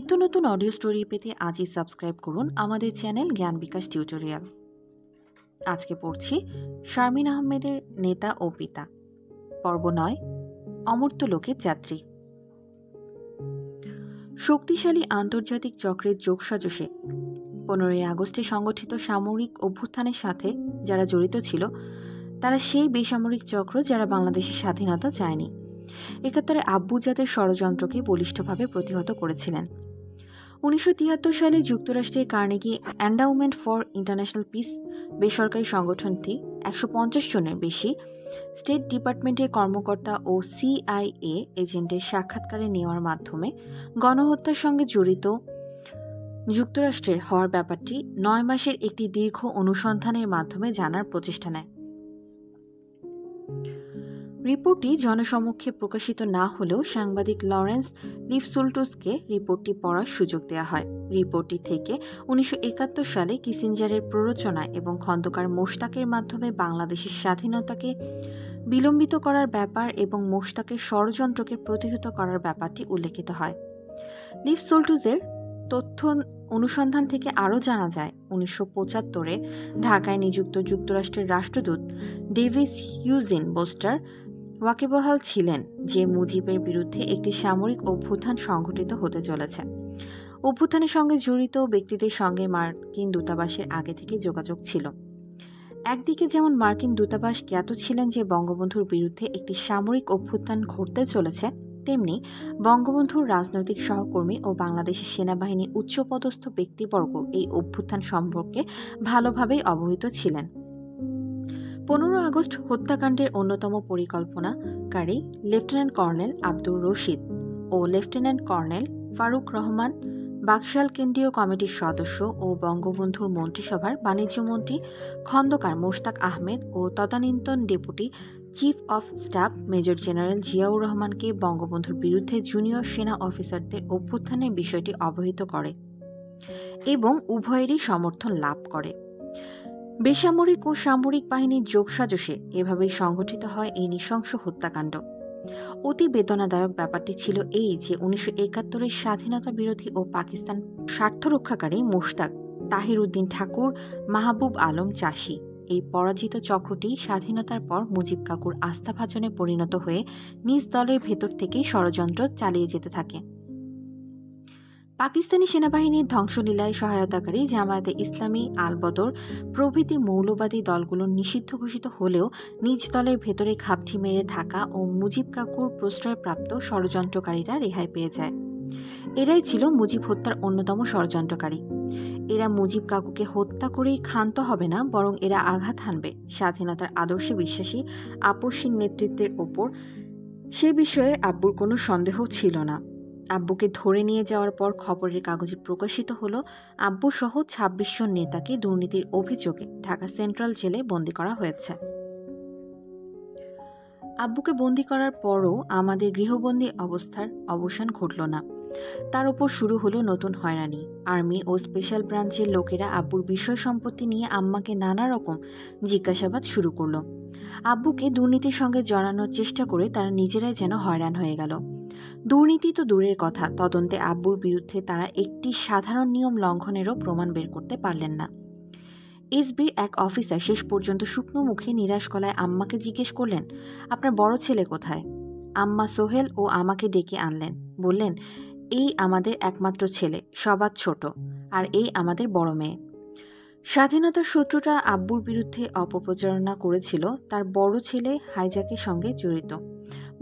নিত্য নতুন audio story পেতে আজই সাবস্ক্রাইব করুন আমাদের চ্যানেল জ্ঞান বিকাশ টিউটোরিয়াল। আজকে পড়ছি শারমিন আহমেদের নেতা ও পিতা, পর্ব ৯, অমর্ত্য লোকের যাত্রী। শক্তিশালী আন্তর্জাতিক চক্রের যোগসাজশে 15ই আগস্টে সংগঠিত সামরিক অভ্যুত্থানের সাথে যারা জড়িত ছিল তারা সেই বেসামরিক চক্র যারা বাংলাদেশের স্বাধীনতা চায়নি। ৭১-এ আব্বু জাদের ষড়যন্ত্রকে বলিষ্ঠভাবে প্রতিহত করেছিলেন। 1973 সালে যুক্তরাষ্ট্রের Carnegie endowment for international piece বেসরকারি সংগঠনটি 150 জনের বেশি স্টেট ডিপার্টমেন্টের কর্মকর্তা ও সিআইএ এজেন্টের সাক্ষাৎকারে নেওয়ার মাধ্যমে গণহত্যার সঙ্গে জড়িত যুক্তরাষ্ট্রের হওয়ার ব্যাপারটি 9 মাসের একটি দীর্ঘ অনুসন্ধানের মাধ্যমে জানার প্রচেষ্টা নেয়। রিপোর্টটি জনসমক্ষে প্রকাশিত না হলেও সাংবাদিক লরেন্স লিফসুলটুসকে রিপোর্টটি পড়ার সুযোগ দেওয়া হয়। রিপোর্টটি থেকে 1971 সালে কিসিঞ্জারের প্ররোচনা এবং খন্দকার মোশতাকের মাধ্যমে বাংলাদেশের স্বাধীনতাকে বিলম্বিত করার ব্যাপার এবং মোশতাকের ষড়যন্ত্রকে প্রতিহত করার ব্যাপারটি উল্লেখিত হয়। লিফসুলটুসের তথ্য অনুসন্ধান থেকে আরও জানা যায় 1975-এ ঢাকায় নিযুক্ত যুক্তরাষ্ট্রের রাষ্ট্রদূত ডেভিস ইউজিন বোস্টার ওয়াকিবহাল ছিলেন যে মুজিবের বিরুদ্ধে একটি সামরিক অভ্যুত্থান সংঘটিত হতে চলেছে। অভ্যুত্থানের সঙ্গে জড়িত ব্যক্তিদের সঙ্গে মার্কিন দূতাবাসের আগে থেকে যোগাযোগ ছিল। একদিকে যেমন মার্কিন দূতাবাস জ্ঞাত ছিলেন যে বঙ্গবন্ধুর বিরুদ্ধে একটি সামরিক অভ্যুত্থান ঘটতে চলেছে, তেমনি বঙ্গবন্ধুর রাজনৈতিক সহকর্মী ও বাংলাদেশের সেনাবাহিনীর উচ্চপদস্থ ব্যক্তিবর্গ এই অভ্যুত্থান সম্পর্কে ভালোভাবেই অবহিত ছিলেন। 15 আগস্ট হত্যাকাণ্ডের অন্যতম পরিকল্পনাকারী লেফটেন্যান্ট কর্নেল আব্দুর রশিদ ও লেফটেন্যান্ট কর্নেল ফারুক রহমান বাকশাল কেন্দ্রীয় কমিটির সদস্য ও বঙ্গবন্ধুর মন্ত্রিসভার বাণিজ্যমন্ত্রী খন্দকার মোশতাক আহমেদ ও তদানীন্তন deputy chief of staff major general Ziaur রহমানকে বঙ্গবন্ধুর বিরুদ্ধে জুনিয়র সেনা অফিসারদের অভ্যুত্থানের বিষয়টি অবহিত করে এবং উভয়েরই সমর্থন লাভ করে। বেসামরিক ও সামরিক বাহিনীর যোগসাজশে এভাবেই সংঘটিত হয় এই নৃশংস হত্যাকাণ্ড। অতি বেদনাদায়ক ব্যাপারটি ছিল এই যে 1971-এর স্বাধীনতা বিরোধী ও পাকিস্তান স্বার্থ রক্ষাকারী মোশতাক, তাহির উদ্দিন ঠাকুর, মাহবুব আলম চাষী এই পরাজিত চক্রটি স্বাধীনতার পর মুজিব কাকুর আস্থাভাজনে পরিণত হয়ে নিজ দলের ভেতর থেকেই ষড়যন্ত্র চালিয়ে যেতে থাকে। পাকিস্তানি সেনাবাহিনীর ধ্বংসলীলায় সহায়তাকারী জামায়াতে ইসলামী, আল-বদর প্রভৃতি মৌলবাদী দলগুলো নিষিদ্ধ ঘোষিত হলেও নিজ দলের ভেতরে খাপটি মেরে থাকা ও মুজিব কাকুর প্রশ্রয়প্রাপ্ত ষড়যন্ত্রকারীরা রেহাই পেয়ে যায়। এরাই ছিল মুজিব হত্যার অন্যতম ষড়যন্ত্রকারী। এরা মুজিব কাকুকে হত্যা করেই ক্ষান্ত হবে না, বরং এরা আঘাত হানবে স্বাধীনতার আদর্শে বিশ্বাসী আপসীন নেতৃত্বের ওপর। সে বিষয়ে আব্বুর কোনো সন্দেহ ছিল না। আব্বুকে ধরে নিয়ে যাওয়ার পর খবরের কাগজে প্রকাশিত হলো আব্বু সহ 26 জন নেতাকে দুর্নীতির অভিযোগে ঢাকা সেন্ট্রাল জেলে বন্দী করা হয়েছে। আব্বুকে বন্দী করার পরও আমাদের গৃহবন্দী অবস্থার অবসান ঘটল না। তার উপর শুরু হলো নতুন হয়রানি। আর্মি ও স্পেশাল ব্রাঞ্চের লোকেরা আব্বুর বিষয় সম্পত্তি নিয়ে আম্মাকে নানা রকম জিজ্ঞাসাবাদ শুরু করলো। আব্বুকে দুর্নীতির সঙ্গে জড়ানোর চেষ্টা করে তারা নিজেরাই যেন হয়রান হয়ে গেল। দুর্নীতি তো দূরের কথা, তদন্তে আব্বুর বিরুদ্ধে তারা একটি সাধারণ নিয়ম লঙ্ঘনেরও প্রমাণ বের করতে পারলেন না। এসবির এক অফিসার শেষ পর্যন্ত শুকনো মুখে নিরাশ গলায় আম্মাকে জিজ্ঞেস করলেন, আপনার বড় ছেলে কোথায়? আম্মা সোহেল ও আমাকে ডেকে আনলেন, বললেন, এই আমাদের একমাত্র ছেলে, সবার ছোট, আর এই আমাদের বড় মেয়ে। স্বাধীনতার শত্রুটা আব্বুর বিরুদ্ধে অপপ্রচারণা করেছিল তার বড় ছেলে হাইজ্যাকের সঙ্গে জড়িত।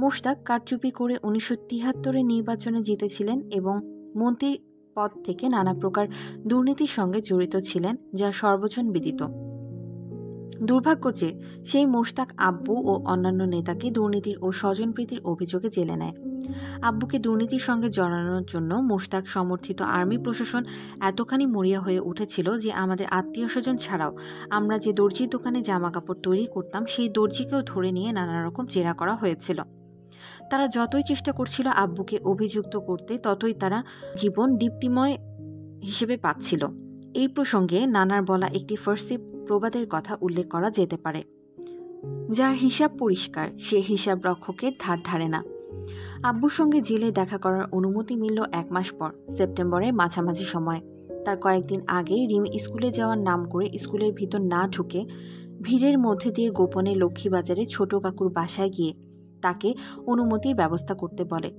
মোশতাক কারচুপি করে 1973-এর নির্বাচনে জিতেছিলেন এবং মন্ত্রীর পদ থেকে নানা প্রকার দুর্নীতির সঙ্গে জড়িত ছিলেন, যা সর্বজন বিদিত। দুর্ভাগ্য যে সেই মোশতাক আব্বু ও অন্যান্য নেতাকে দুর্নীতির ও স্বজনপ্রীতির অভিযোগে জেলে নেয়। আব্বুকে দুর্নীতির সঙ্গে জড়ানোর জন্য মোশতাক সমর্থিত আর্মি প্রশাসন এতখানি মরিয়া হয়ে উঠেছিল যে আমাদের আত্মীয় স্বজন ছাড়াও আমরা যে দর্জির দোকানে জামা কাপড় তৈরি করতাম সেই দর্জিকেও ধরে নিয়ে নানা রকম জেরা করা হয়েছিল। তারা যতই চেষ্টা করছিল আব্বুকে অভিযুক্ত করতে, ততই তারা জীবন দীপ্তিময় হিসেবে পাচ্ছিল। এই প্রসঙ্গে নানার বলা একটি ফার্সি প্রবাদের কথা উল্লেখ করা যেতে পারে, যার হিসাব পরিষ্কার সে হিসাব রক্ষকের ধার ধারে না। আব্বুর সঙ্গে জেলে দেখা করার অনুমতি মিলল ১ মাস পর, সেপ্টেম্বরের মাঝামাঝি সময়। তার কয়েকদিন আগে রিমি স্কুলে যাওয়ার নাম করে স্কুলের ভিতর না ঢুকে ভিড়ের মধ্যে দিয়ে গোপনে লক্ষ্মীবাজারে ছোট কাকুর বাসায় গিয়ে তাকে অনুমতির ব্যবস্থা করতে বলে।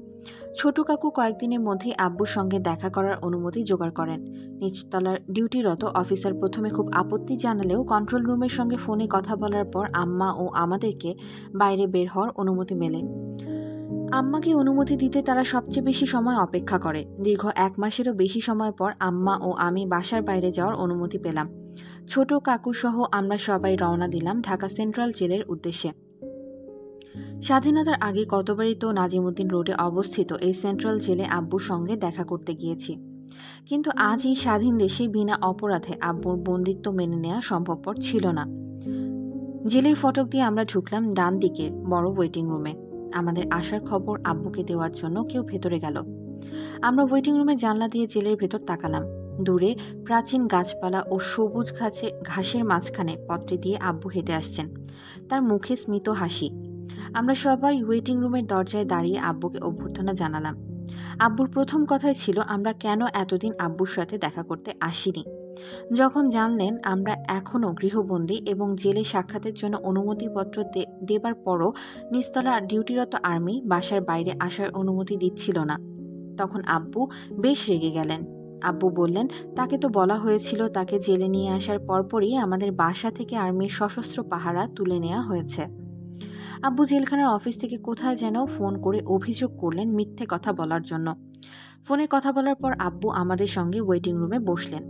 ছোট কাকু কয়েকদিনের মধ্যেই আব্বুর সঙ্গে দেখা করার অনুমতি জোগাড় করেন। নিচতলার ডিউটিরত অফিসার প্রথমে খুব আপত্তি জানালেও কন্ট্রোল রুমের সঙ্গে ফোনে কথা বলার পর আম্মা ও আমাদেরকে বাইরে বের হওয়ার অনুমতি মেলে। আম্মাকে অনুমতি দিতে তারা সবচেয়ে বেশি সময় অপেক্ষা করে। দীর্ঘ ১ মাসেরও বেশি সময় পর আম্মা ও আমি বাসার বাইরে যাওয়ার অনুমতি পেলাম। ছোট কাকু সহ আমরা সবাই রওনা দিলাম ঢাকা সেন্ট্রাল জেলের উদ্দেশ্যে। স্বাধীনতার আগে কতবারই তো নাজিমউদ্দিন রোডে অবস্থিত এই সেন্ট্রাল জেলে আব্বুর সঙ্গে দেখা করতে গিয়েছি, কিন্তু আজ এই স্বাধীন দেশে বিনা অপরাধে আব্বুর বন্দিত্ব মেনে নেওয়া সম্ভবপর ছিল না। জেলের ফটক দিয়ে আমরা ঢুকলাম ডান দিকের বড় ওয়েটিং রুমে। আমাদের আসার খবর আব্বুকে দেওয়ার জন্য কেউ ভেতরে গেল। আমরা ওয়েটিং রুমে জানলা দিয়ে জেলের ভেতর তাকালাম। দূরে প্রাচীন গাছপালা ও সবুজ ঘাসের মাঝখানে পথটি দিয়ে আব্বু হেঁটে আসছেন, তার মুখে স্মিত হাসি। আমরা সবাই ওয়েটিং রুমের দরজায় দাঁড়িয়ে আব্বুকে অভ্যর্থনা জানালাম। আব্বুর প্রথম কথাই ছিল আমরা কেন এতদিন আব্বুর সাথে দেখা করতে আসিনি। যখন জানলেন আমরা এখনও গৃহবন্দী এবং জেলে সাক্ষাতের জন্য অনুমতিপত্র দেবার পরও নিচতলা ডিউটিরত আর্মি বাসার বাইরে আসার অনুমতি দিচ্ছিল না, তখন আব্বু বেশ রেগে গেলেন। আব্বু বললেন তাকে তো বলা হয়েছিল তাকে জেলে নিয়ে আসার পরপরই আমাদের বাসা থেকে আর্মির সশস্ত্র পাহারা তুলে নেওয়া হয়েছে। আব্বু জেলখানার অফিস থেকে কোথায় যেন ফোন করে অভিযোগ করলেন মিথ্যে কথা বলার জন্য। ফোনে কথা বলার পর আব্বু আমাদের সঙ্গে ওয়েটিং রুমে বসলেন।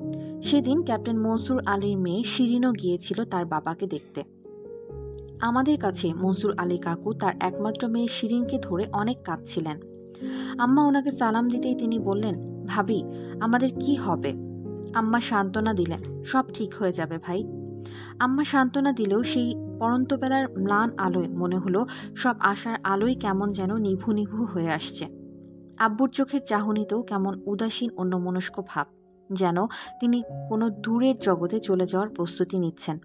সেদিন ক্যাপ্টেন মনসুর আলীর মেয়ে শিরিনও গিয়েছিল তার বাবাকে দেখতে। আমাদের কাছে মনসুর আলী কাকু তার একমাত্র মেয়ে শিরিনকে ধরে অনেক কাঁদছিলেন। আম্মা ওনাকে সালাম দিতেই তিনি বললেন, ভাবি আমাদের কি হবে? আম্মা সান্ত্বনা দিলেন, সব ঠিক হয়ে যাবে ভাই। আম্মা সান্ত্বনা দিলেও সেই পড়ন্তবেলার ম্লান আলোয় মনে হলো সব আশার আলোই কেমন যেন নিভু নিভু হয়ে আসছে। আব্বুর চোখের চাহনিতেও কেমন উদাসীন অন্যমনস্ক ভাব, যেন তিনি কোনো দূরের জগতে চলে যাওয়ার প্রস্তুতি নিচ্ছেন।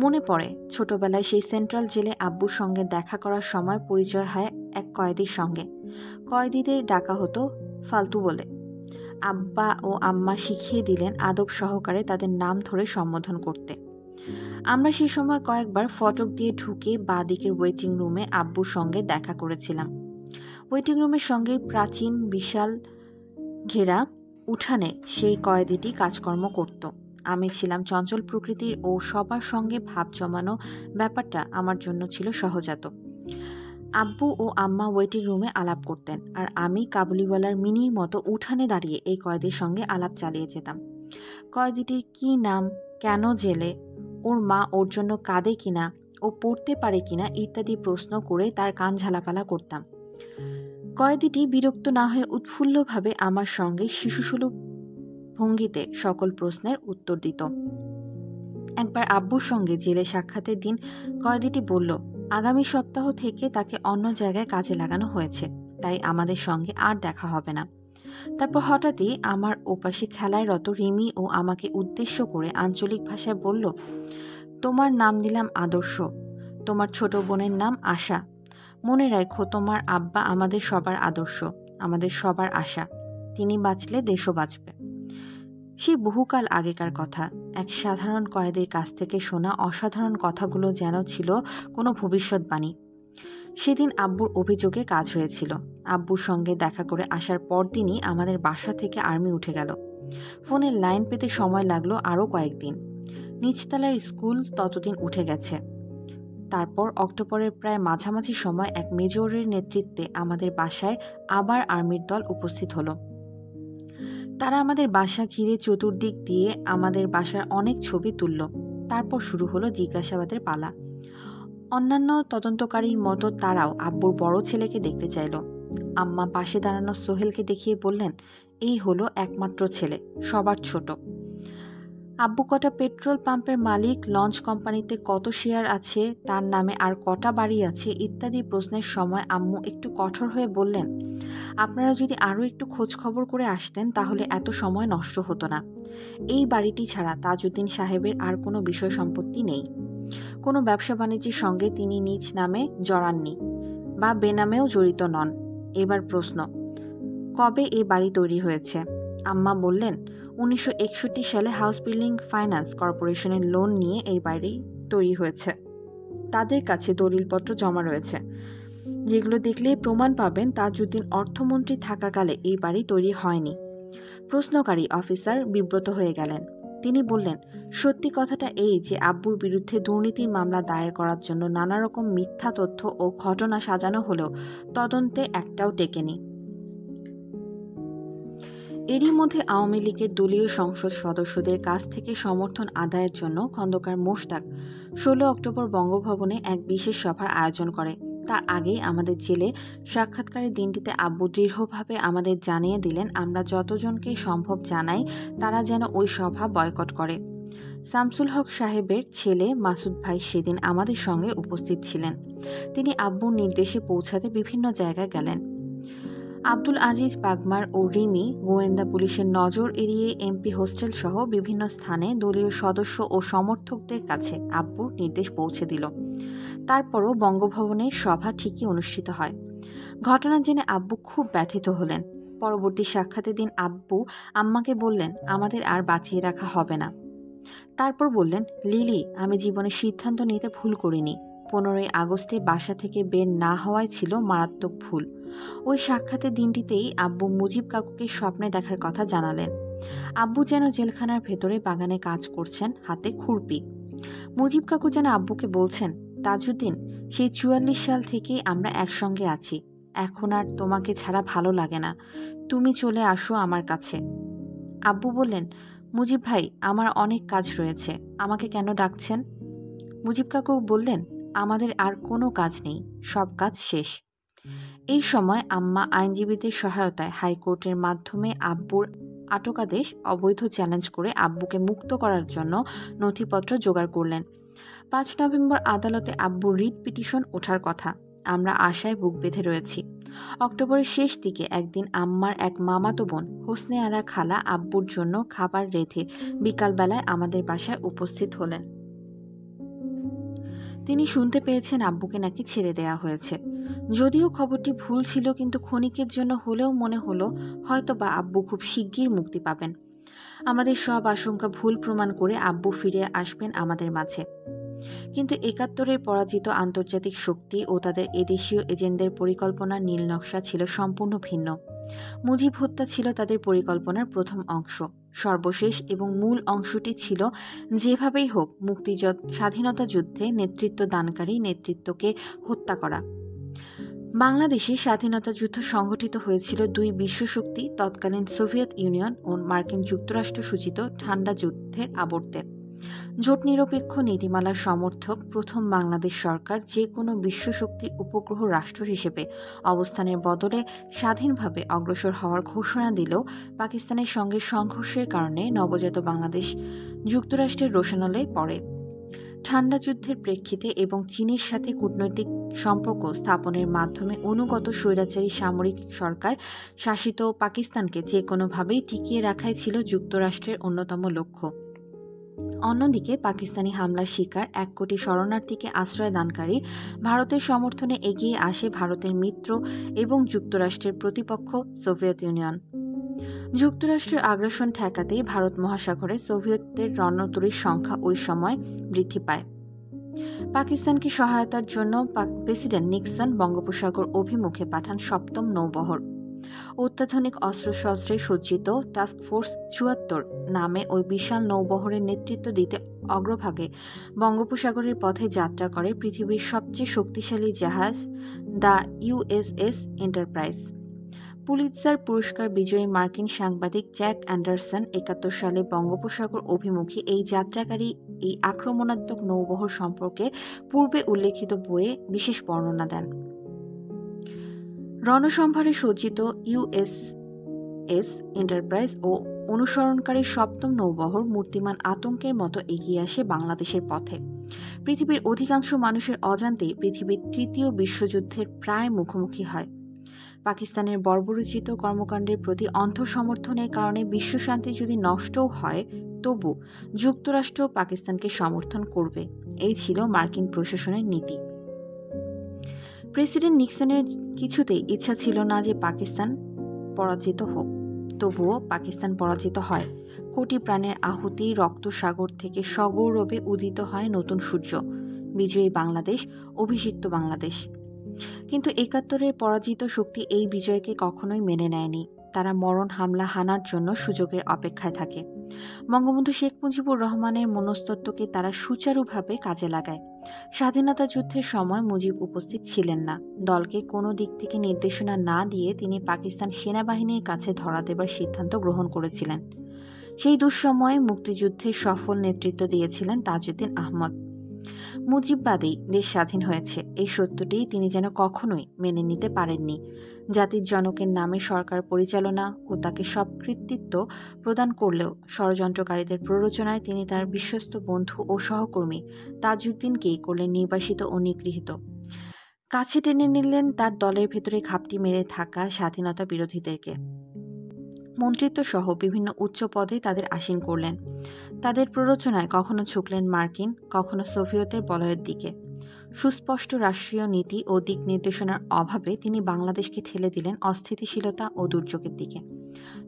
মনে পড়ে ছোটবেলায় সেই সেন্ট্রাল জেলে আব্বুর সঙ্গে দেখা করার সময় পরিচয় হয় এক কয়েদির সঙ্গে। কয়েদিদের ডাকা হতো ফালতু বলে। আব্বা ও আম্মা শিখিয়ে দিলেন আদব সহকারে তাদের নাম ধরে সম্বোধন করতে। আমরা সেই সময় কয়েকবার ফটক দিয়ে ঢুকে বাঁ দিকের ওয়েটিং রুমে আব্বুর সঙ্গে দেখা করেছিলাম। ওয়েটিং রুমের সঙ্গে প্রাচীন বিশাল ঘেরা উঠানে সেই কয়েদিটি কাজকর্ম করত। আমি ছিলাম চঞ্চল প্রকৃতির ও সবার সঙ্গে ভাব জমানো ব্যাপারটা আমার জন্য ছিল সহজাত। আব্বু ও আম্মা ওয়েটিং রুমে আলাপ করতেন আর আমি কাবুলিওয়ালার মিনির মতো উঠানে দাঁড়িয়ে এই কয়েদির সঙ্গে আলাপ চালিয়ে যেতাম। কয়েদিটির কি নাম, কেন জেলে, ওর মা ওর জন্য কাঁদে কিনা, ও পড়তে পারে কিনা ইত্যাদি প্রশ্ন করে তার কান ঝালাপালা করতাম। কয়েদিটি বিরক্ত না হয়ে উৎফুল্লভাবে আমার সঙ্গে শিশুসুলভ ভঙ্গিতে সকল প্রশ্নের উত্তর দিত। একবার আব্বুর সঙ্গে জেলে সাক্ষাতের দিন কয়েদিটি বলল আগামী সপ্তাহ থেকে তাকে অন্য জায়গায় কাজে লাগানো হয়েছে, তাই আমাদের সঙ্গে আর দেখা হবে না। তারপর হঠাৎই আমার ওপাশে খেলায় রত রিমি ও আমাকে উদ্দেশ্য করে আঞ্চলিক ভাষায় বলল, তোমার নাম দিলাম আদর্শ, তোমার ছোট বোনের নাম আশা। মনে রাখো তোমার আব্বা আমাদের সবার আদর্শ, আমাদের সবার আশা। তিনি বাঁচলে দেশও বাঁচবে। সেই বহুকাল আগেকার কথা। এক সাধারণ কয়েদির কাছ থেকে শোনা অসাধারণ কথাগুলো যেন ছিল কোনো ভবিষ্যৎবাণী। সেদিন আব্বুর অভিযোগে কাজ হয়েছিল। আব্বুর সঙ্গে দেখা করে আসার পরদিনই আমাদের বাসা থেকে আর্মি উঠে গেল। ফোনের লাইন পেতে সময় লাগলো আরও কয়েকদিন। নিচতলার স্কুল ততদিন উঠে গেছে। তারপর অক্টোবরের প্রায় মাঝামাঝি সময় এক মেজরের নেতৃত্বে আমাদের বাসায় আবার আর্মির দল উপস্থিত হলো। তারা আমাদের বাসা ঘিরে চতুর্দিক দিয়ে আমাদের বাসার অনেক ছবি তুলল। তারপর শুরু হলো জিজ্ঞাসাবাদের পালা। অন্যান্য তদন্তকারীর মতো তারাও আব্বুর বড় ছেলেকে দেখতে চাইল। আম্মা পাশে দাঁড়ানো সোহেলকে দেখিয়ে বললেন, এই হলো একমাত্র ছেলে, সবার ছোট। আব্বু কটা পেট্রোল পাম্পের মালিক, লঞ্চ কোম্পানিতে কত শেয়ার আছে, তার নামে আর কটা বাড়ি আছে ইত্যাদি প্রশ্নের সময় আম্মু একটু কঠোর হয়ে বললেন, আপনারা যদি আরও একটু খোঁজ খবর করে আসতেন তাহলে এত সময় নষ্ট হতো না। এই বাড়িটি ছাড়া তাজউদ্দিন সাহেবের আর কোনো বিষয় সম্পত্তি নেই। কোনো ব্যবসা বাণিজ্যের সঙ্গে তিনি নিজ নামে জড়াননি বা বেনামেও জড়িত নন। এবার প্রশ্ন, কবে এই বাড়ি তৈরি হয়েছে? আম্মা বললেন, 1961 সালে হাউস বিল্ডিং ফাইন্যান্স কর্পোরেশনের লোন নিয়ে এই বাড়ি তৈরি হয়েছে। তাদের কাছে দলিলপত্র জমা রয়েছে, যেগুলো দেখলেই প্রমাণ পাবেন তাজউদ্দিন অর্থমন্ত্রী থাকাকালে এই বাড়ি তৈরি হয়নি। প্রশ্নকারী অফিসার বিব্রত হয়ে গেলেন। তিনি বললেন, সত্যি কথাটা এই যে আব্বুর বিরুদ্ধে দুর্নীতির মামলা দায়ের করার জন্য নানা রকম মিথ্যা তথ্য ও ঘটনা সাজানো হলেও তদন্তে একটাও টেকেনি। এরই মধ্যে আওয়ামী লীগের দলীয় সংসদ সদস্যদের কাছ থেকে সমর্থন আদায়ের জন্য খন্দকার মোশতাক 16 অক্টোবর বঙ্গভবনে এক বিশেষ সভার আয়োজন করে। তার আগেই আমাদের জেলে সাক্ষাৎকারের দিনটিতে আব্বু দৃঢ়ভাবে আমাদের জানিয়ে দিলেন, আমরা যতজনকে সম্ভব জানাই তারা যেন ওই সভা বয়কট করে। শামসুল হক সাহেবের ছেলে মাসুদ ভাই সেদিন আমাদের সঙ্গে উপস্থিত ছিলেন। তিনি আব্বুর নির্দেশে পৌঁছাতে বিভিন্ন জায়গায় গেলেন। আব্দুল আজিজ বাগমার ও রিমি গোয়েন্দা পুলিশের নজর এড়িয়ে এমপি হোস্টেল সহ বিভিন্ন স্থানে দলীয় সদস্য ও সমর্থকদের কাছে আব্বুর নির্দেশ পৌঁছে দিল। তারপরও বঙ্গভবনের সভা ঠিকই অনুষ্ঠিত হয়। ঘটনা জেনে আব্বু খুব ব্যথিত হলেন। পরবর্তী সাক্ষাতের দিন আব্বু আম্মাকে বললেন, আমাদের আর বাঁচিয়ে রাখা হবে না। তারপর বললেন, লিলি, আমি জীবনে সিদ্ধান্ত নিতে ভুল করিনি। 15ই আগস্টে বাসা থেকে বের না হওয়াই ছিল মারাত্মক ভুল। ওই সাক্ষাতের দিনটিতেই আব্বু মুজিব কাকুকে স্বপ্নে দেখার কথা জানালেন। আব্বু যেন জেলখানার ভেতরে বাগানে কাজ করছেন, হাতে খুরপি। মুজিব কাকু যেন আব্বুকে বলছেন, তাজউদ্দিন, সেই 44 সাল থেকেই আমরা একসঙ্গে আছি। এখন আর তোমাকে ছাড়া ভালো লাগে না। তুমি চলে আসো আমার কাছে। আব্বু বললেন, মুজিব ভাই, আমার অনেক কাজ রয়েছে, আমাকে কেন ডাকছেন? মুজিব কাকু বললেন, আমাদের আর কোনো কাজ নেই, সব কাজ শেষ। এই সময় আম্মা আইনজীবীদের সহায়তায় হাইকোর্টের মাধ্যমে আব্বুর আটকাদেশ অবৈধ চ্যালেঞ্জ করে আব্বুকে মুক্ত করার জন্য নথিপত্র জোগাড় করলেন। 5 নভেম্বর আদালতে আব্বুর রিট পিটিশন ওঠার কথা। আমরা আশায় বুক বেঁধে রয়েছি। অক্টোবরের শেষ দিকে একদিন আম্মার এক মামাতো বোন হোসনে আরা খালা আব্বুর জন্য খাবার রেঁধে বিকালবেলায় আমাদের বাসায় উপস্থিত হলেন। তিনি শুনতে পেয়েছেন আব্বুকে নাকি ছেড়ে দেয়া হয়েছে। যদিও খবরটি ভুল ছিল, কিন্তু ক্ষণিকের জন্য হলেও মনে হলো হয়তো বা আব্বু খুব শিগগির মুক্তি পাবেন। আমাদের সব আশঙ্কা ভুল প্রমাণ করে আব্বু ফিরে আসবেন আমাদের মাঝে। কিন্তু 71-এর পরাজিত আন্তর্জাতিক শক্তি ও তাদের এদেশীয় এজেন্টদের পরিকল্পনার নীলনকশা ছিল সম্পূর্ণ ভিন্ন। মুজিব হত্যা ছিল তাদের পরিকল্পনার প্রথম অংশ। সর্বশেষ এবং মূল অংশটি ছিল যেভাবেই হোক স্বাধীনতা যুদ্ধে নেতৃত্ব দানকারী নেতৃত্বকে হত্যা করা। বাংলাদেশে স্বাধীনতা যুদ্ধ সংগঠিত হয়েছিল দুই বিশ্বশক্তি, তৎকালীন সোভিয়েত ইউনিয়ন ও মার্কিন যুক্তরাষ্ট্র সূচিত ঠান্ডা যুদ্ধের আবর্তে। জোট নিরপেক্ষ নীতিমালার সমর্থক প্রথম বাংলাদেশ সরকার যে কোনো বিশ্বশক্তির উপগ্রহ রাষ্ট্র হিসেবে অবস্থানের বদলে স্বাধীনভাবে অগ্রসর হওয়ার ঘোষণা দিলেও পাকিস্তানের সঙ্গে সংঘর্ষের কারণে নবজাত বাংলাদেশ যুক্তরাষ্ট্রের রোশানলে পড়ে। ঠান্ডা যুদ্ধের প্রেক্ষিতে এবং চীনের সাথে কূটনৈতিক সম্পর্ক স্থাপনের মাধ্যমে অনুগত স্বৈরাচারী সামরিক সরকার শাসিত পাকিস্তানকে যে কোনোভাবেই টিকিয়ে রাখাই ছিল যুক্তরাষ্ট্রের অন্যতম লক্ষ্য। অন্যদিকে পাকিস্তানি হামলার শিকার 1 কোটি শরণার্থীকে আশ্রয় দানকারী ভারতের সমর্থনে এগিয়ে আসে ভারতের মিত্র এবং যুক্তরাষ্ট্রের প্রতিপক্ষ সোভিয়েত ইউনিয়ন। যুক্তরাষ্ট্রের আগ্রাসন ঠেকাতেই ভারত মহাসাগরে সোভিয়েতদের রণতরীর সংখ্যা ওই সময় বৃদ্ধি পায়। পাকিস্তানকে সহায়তার জন্য প্রেসিডেন্ট নিক্সন বঙ্গোপসাগর অভিমুখে পাঠান 7ম নৌবহর। অত্যাধুনিক অস্ত্রশস্ত্রে সজ্জিত টাস্ক ফোর্স 74 নামে ওই বিশাল নৌবহরের নেতৃত্ব দিতে অগ্রভাগে বঙ্গোপসাগরের পথে যাত্রা করে পৃথিবীর সবচেয়ে শক্তিশালী জাহাজ দ্য ইউএসএস এন্টারপ্রাইজ। পুলিৎজার পুরস্কার বিজয়ী মার্কিন সাংবাদিক জ্যাক অ্যান্ডারসন 71 সালে বঙ্গোপসাগর অভিমুখী এই যাত্রাকারী এই আক্রমণাত্মক নৌবহর সম্পর্কে পূর্বে উল্লেখিত বইয়ে বিশেষ বর্ণনা দেন। রণসম্ভারে সজ্জিত ইউএসএস এন্টারপ্রাইজ ও অনুসরণকারী 7ম নৌবহর মূর্তিমান আতঙ্কের মতো এগিয়ে আসে বাংলাদেশের পথে। পৃথিবীর অধিকাংশ মানুষের অজান্তেই পৃথিবীর 3য় বিশ্বযুদ্ধের প্রায় মুখোমুখি হয়। পাকিস্তানের বর্বরোচিত কর্মকাণ্ডের প্রতি অন্ধ সমর্থনের কারণে বিশ্বশান্তি যদি নষ্টও হয়, তবু যুক্তরাষ্ট্র পাকিস্তানকে সমর্থন করবে, এই ছিল মার্কিন প্রশাসনের নীতি। প্রেসিডেন্ট নিক্সনের কিছুতেই ইচ্ছা ছিল না যে পাকিস্তান পরাজিত হোক, তবুও পাকিস্তান পরাজিত হয়। কোটি প্রাণের আহুতি, রক্তসাগর থেকে সগৌরবে উদিত হয় নতুন সূর্য, বিজয়ী বাংলাদেশ, অভিষিক্ত বাংলাদেশ। কিন্তু ৭১-এর পরাজিত শক্তি এই বিজয়কে কখনোই মেনে নেয়নি। তারা মরণ হামলা হানার জন্য সুযোগের অপেক্ষায় থাকে। বঙ্গবন্ধু শেখ মুজিবুর রহমানের মনস্তত্ত্বকে তারা সুচারুভাবে কাজে লাগায়। স্বাধীনতা যুদ্ধের সময় মুজিব উপস্থিত ছিলেন না। দলকে কোনো দিক থেকে নির্দেশনা না দিয়ে তিনি পাকিস্তান সেনাবাহিনীর কাছে ধরা দেবার সিদ্ধান্ত গ্রহণ করেছিলেন। সেই দুঃসময়ে মুক্তিযুদ্ধের সফল নেতৃত্ব দিয়েছিলেন তাজউদ্দিন আহমদ। মুজিববাদেই দেশ স্বাধীন হয়েছে, এই সত্যটিই তিনি যেন কখনোই মেনে নিতে পারেননি। জাতির জনকের নামে সরকার পরিচালনা ও তাকে সব কৃতিত্ব প্রদান করলেও ষড়যন্ত্রকারীদের প্ররোচনায় তিনি তার বিশ্বস্ত বন্ধু ও সহকর্মী তাজউদ্দিনকেই করলেন নির্বাসিত ও নিগৃহীত। কাছে টেনে নিলেন তার দলের ভেতরে ঘাপটি মেরে থাকা স্বাধীনতা বিরোধীদেরকে। মন্ত্রিত্ব সহ বিভিন্ন উচ্চ পদে তাদের আসীন করলেন। তাদের প্ররোচনায় কখনো ঝুঁকলেন মার্কিন, কখনো সোভিয়েতের বলয়ের দিকে। সুস্পষ্ট রাষ্ট্রীয় নীতি ও দিক নির্দেশনার অভাবে তিনি বাংলাদেশকে ঠেলে দিলেন অস্থিতিশীলতা ও দুর্যোগের দিকে।